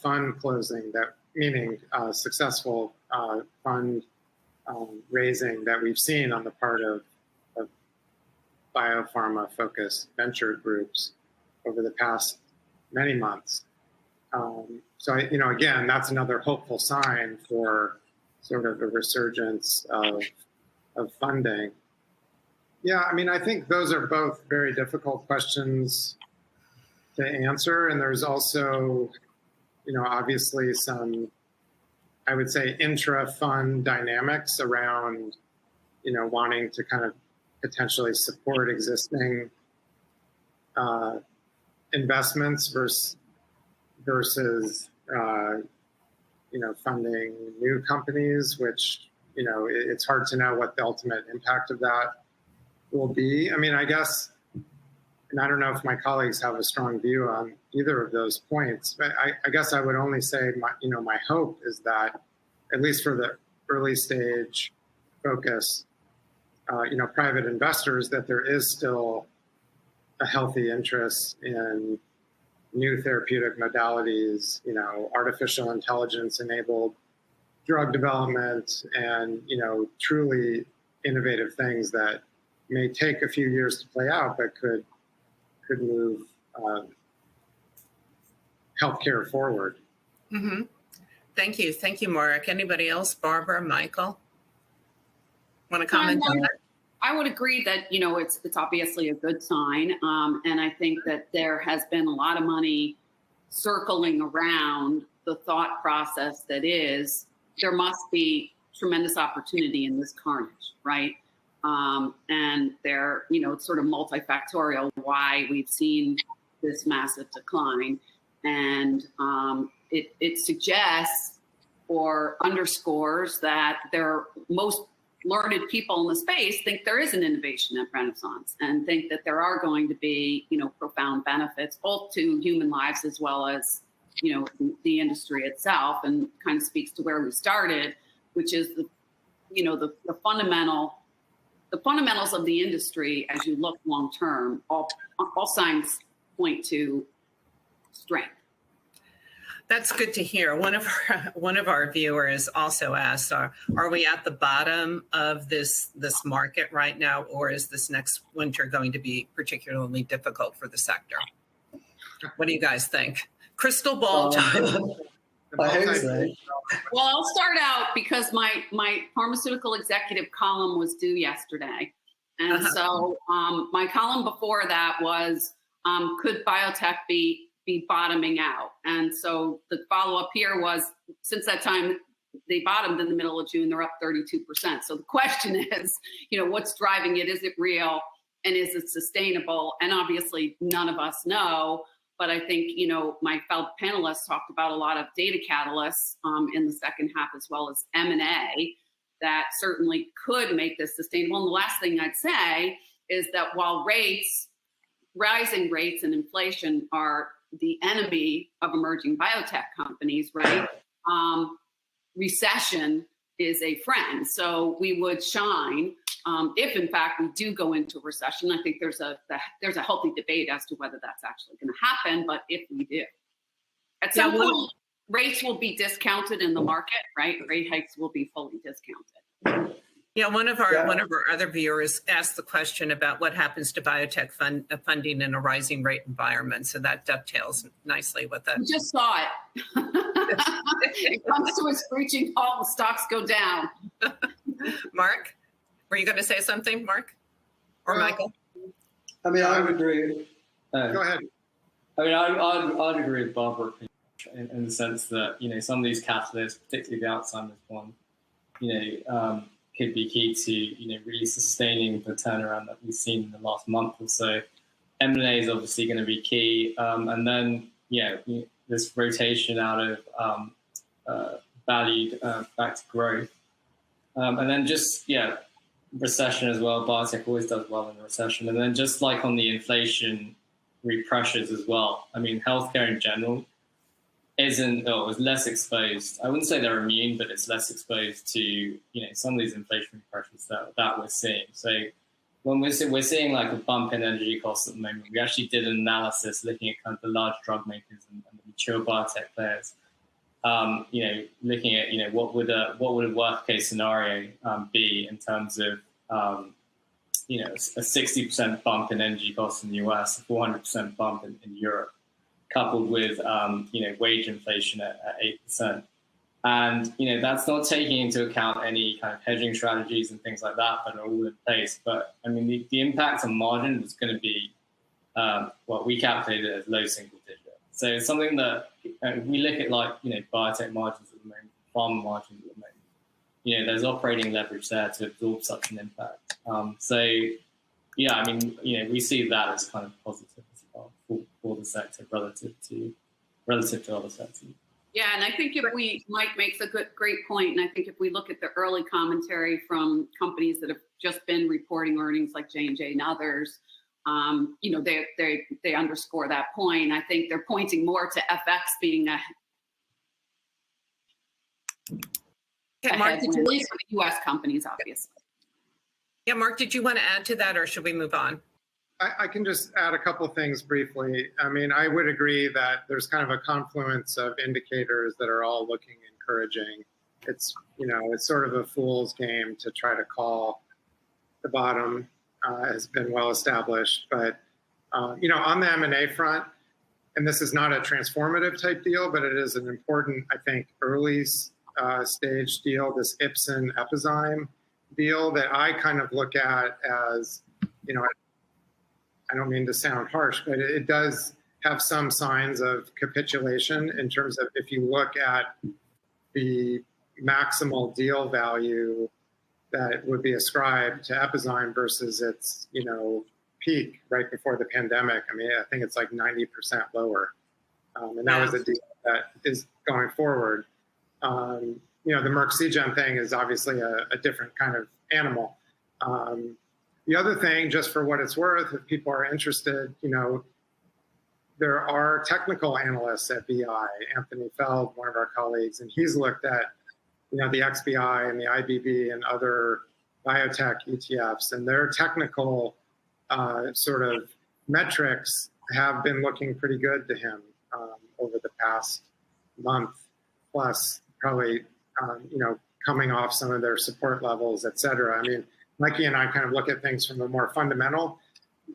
fund closing, meaning successful fund raising that we've seen on the part of biopharma-focused venture groups over the past many months. So, again, that's another hopeful sign for sort of a resurgence of funding. Yeah, I mean, I think those are both very difficult questions to answer. And there's also, obviously some, I would say, intra-fund dynamics around, wanting to kind of potentially support existing investments versus funding new companies, which, it's hard to know what the ultimate impact of that will be. I mean, I guess, and I don't know if my colleagues have a strong view on either of those points, but I guess I would only say my hope is that, at least for the early stage focus, private investors, that there is still a healthy interest in new therapeutic modalities, artificial intelligence enabled drug development, and, truly innovative things that may take a few years to play out, but could move healthcare forward. Mm-hmm. Thank you. Thank you, Mark. Anybody else? Barbara, Michael? Want to comment on that? I would agree that, it's obviously a good sign. And I think that there has been a lot of money circling around the thought process that is, there must be tremendous opportunity in this carnage, right? And there, it's sort of multifactorial why we've seen this massive decline. And it suggests or underscores that most learned people in the space think there is an innovation at Renaissance and think that there are going to be, profound benefits both to human lives as well as, the industry itself, and kind of speaks to where we started, which is the fundamentals of the industry as you look long term. All signs point to strength. That's good to hear. One of our viewers also asked, are we at the bottom of this market right now, or is this next winter going to be particularly difficult for the sector? What do you guys think? Crystal ball time. I hope so. Well, I'll start out because my pharmaceutical executive column was due yesterday. And so my column before that was, could biotech be bottoming out? And so the follow-up here was, since that time, they bottomed in the middle of June, they're up 32%. So the question is, what's driving it? Is it real? And is it sustainable? And obviously none of us know, but I think, my fellow panelists talked about a lot of data catalysts in the second half, as well as M&A, that certainly could make this sustainable. And the last thing I'd say is that while rising rates and inflation are the enemy of emerging biotech companies, right? Recession is a friend. So we would shine if, in fact, we do go into recession. I think there's a healthy debate as to whether that's actually going to happen. But if we do, at some point, rates will be discounted in the market, right? Rate hikes will be fully discounted. Yeah, one of our other viewers asked the question about what happens to biotech funding in a rising rate environment. So that dovetails nicely with that. We just saw it. It comes to a screeching halt, the stocks go down. Mark, were you going to say something, Mark or Michael? I mean, I would agree. Go ahead. I mean, I'd agree with Barbara in the sense that some of these catalysts, particularly the Alzheimer's one, could be key to really sustaining the turnaround that we've seen in the last month or so. M&A is obviously going to be key, and then this rotation out of valued back to growth, and then just recession as well. Biotech always does well in a recession, and then just like on the inflation pressures as well. I mean, healthcare in general is less exposed. I wouldn't say they're immune, but it's less exposed to some of these inflationary pressures that we're seeing. So when we're seeing like a bump in energy costs at the moment, we actually did an analysis looking at kind of the large drug makers and the mature biotech players. Looking at what would a worst case scenario be in terms of a 60% bump in energy costs in the US, a 400% bump in Europe, coupled with wage inflation at 8%. And that's not taking into account any kind of hedging strategies and things like that are all in place. But I mean, the impact on margin was going to be we calculated as low single digit. So it's something that we look at, like biotech margins at the moment, pharma margins at the moment. There's operating leverage there to absorb such an impact. We see that as kind of positive as well for the sector relative to other sectors. Yeah, and I think Mike makes a great point, and I think if we look at the early commentary from companies that have just been reporting earnings like J&J and others, they underscore that point. I think they're pointing more to FX being a Mark, at least for the U.S. companies, obviously. Yeah, Mark, did you want to add to that, or should we move on? I can just add a couple things briefly. I mean, I would agree that there's kind of a confluence of indicators that are all looking encouraging. It's sort of a fool's game to try to call the bottom. Has been well established, but on the M&A front, and this is not a transformative type deal, but it is an important, I think, early stage deal, this Ipsen Epizyme deal that I kind of look at as, you know, I don't mean to sound harsh, but it does have some signs of capitulation in terms of if you look at the maximal deal value that would be ascribed to Epizyme versus its, you know, peak right before the pandemic. I mean, I think it's like 90% lower. And that was a deal that is going forward. You know, the Merck Seagen thing is obviously a different kind of animal. The other thing, just for what it's worth, if people are interested, you know, there are technical analysts at BI, Anthony Feld, one of our colleagues, and he's looked at, you know, the XBI and the IBB and other biotech ETFs, and their technical sort of metrics have been looking pretty good to him over the past month plus, probably, you know, coming off some of their support levels, et cetera. I mean, Mikey and I kind of look at things from a more fundamental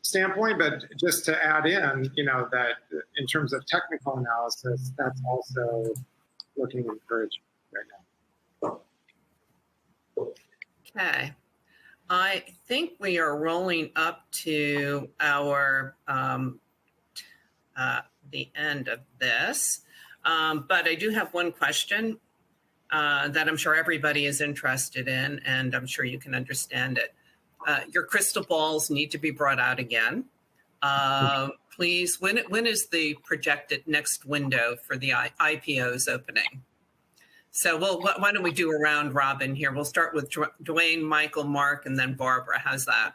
standpoint, but just to add in, you know, that in terms of technical analysis, that's also looking encouraging right now. Okay. I think we are rolling up to our the end of this, but I do have one question that I'm sure everybody is interested in, and I'm sure you can understand it. Your crystal balls need to be brought out again. Please, when is the projected next window for the IPOs opening? So why don't we do a round robin here? We'll start with Dwayne, Michael, Mark, and then Barbara. How's that?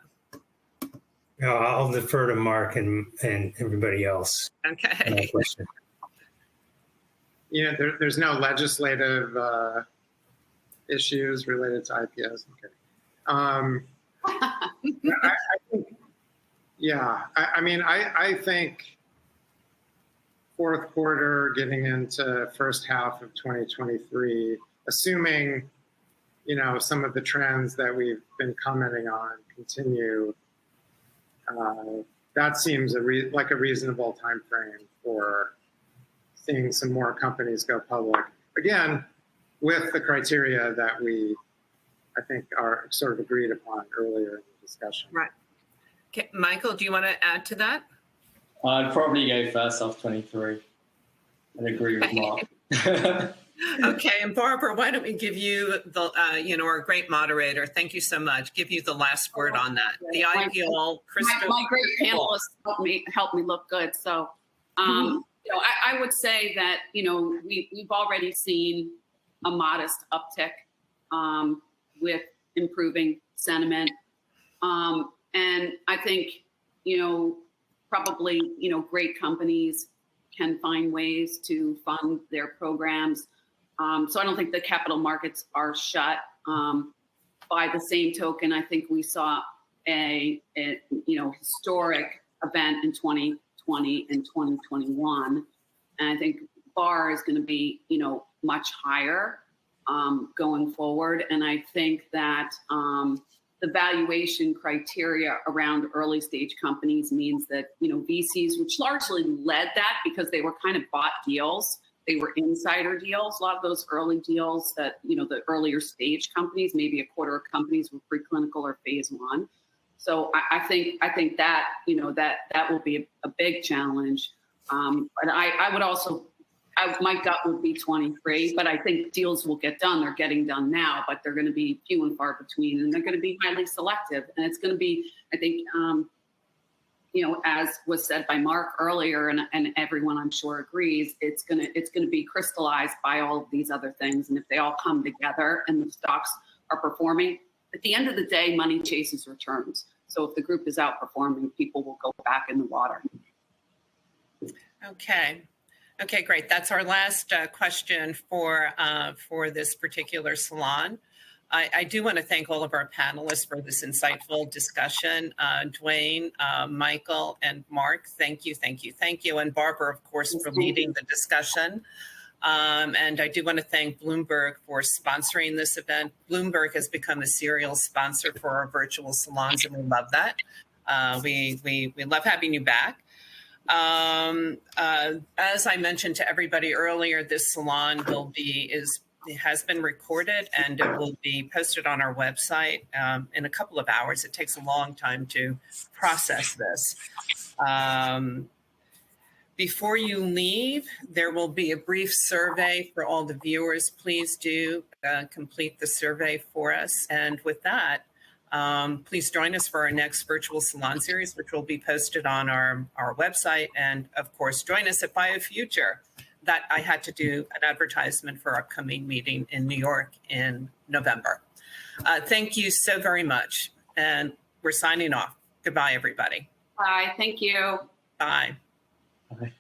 I'll defer to Mark and everybody else. Okay. You know, there's no legislative issues related to IPOs. Okay. I think, yeah, I mean, I think fourth quarter getting into first half of 2023, assuming, you know, some of the trends that we've been commenting on continue, that seems like a reasonable time frame for seeing some more companies go public. Again, with the criteria that we, I think, are sort of agreed upon earlier in the discussion. Right. Okay, Michael, do you want to add to that? I'd probably go first off 23. I'd agree with Mark. Okay, and Barbara, why don't we give you the, you know, our great moderator, thank you so much, give you the last word on that. The IPO, crystal. My great panelists helped me look good. So, you know, I would say that, you know, we've already seen a modest uptick with improving sentiment. And I think, you know, probably, you know, great companies can find ways to fund their programs. So I don't think the capital markets are shut. By the same token, I think we saw a you know, historic event in 2020 and 2021. And I think bar is going to be, you know, much higher going forward. And I think that the valuation criteria around early stage companies means that, you know, VCs, which largely led that because they were kind of bought deals, they were insider deals. A lot of those early deals that, you know, the earlier stage companies, maybe a quarter of companies were preclinical or phase one. So I think that, you know, that will be a big challenge. But I would also, my gut would be 23, but I think deals will get done. They're getting done now, but they're going to be few and far between, and they're going to be highly selective. And it's going to be, I think, you know, as was said by Mark earlier, and everyone I'm sure agrees, it's going to be crystallized by all of these other things. And if they all come together and the stocks are performing, at the end of the day, money chases returns. So if the group is outperforming, people will go back in the water. Okay. Okay, great. That's our last question for this particular salon. I do want to thank all of our panelists for this insightful discussion. Dwayne, Michael, and Mark, thank you, thank you, thank you. And Barbara, of course, for leading the discussion. And I do want to thank Bloomberg for sponsoring this event. Bloomberg has become a serial sponsor for our virtual salons, and we love that. We love having you back. As I mentioned to everybody earlier, this salon has been recorded and it will be posted on our website in a couple of hours. It takes a long time to process this. Before you leave, there will be a brief survey for all the viewers. Please do complete the survey for us. And with that, please join us for our next virtual salon series, which will be posted on our website. And of course, join us at BioFuture. That I had to do an advertisement for our upcoming meeting in New York in November. Thank you so very much. And we're signing off. Goodbye, everybody. Bye. Thank you. Bye. Bye.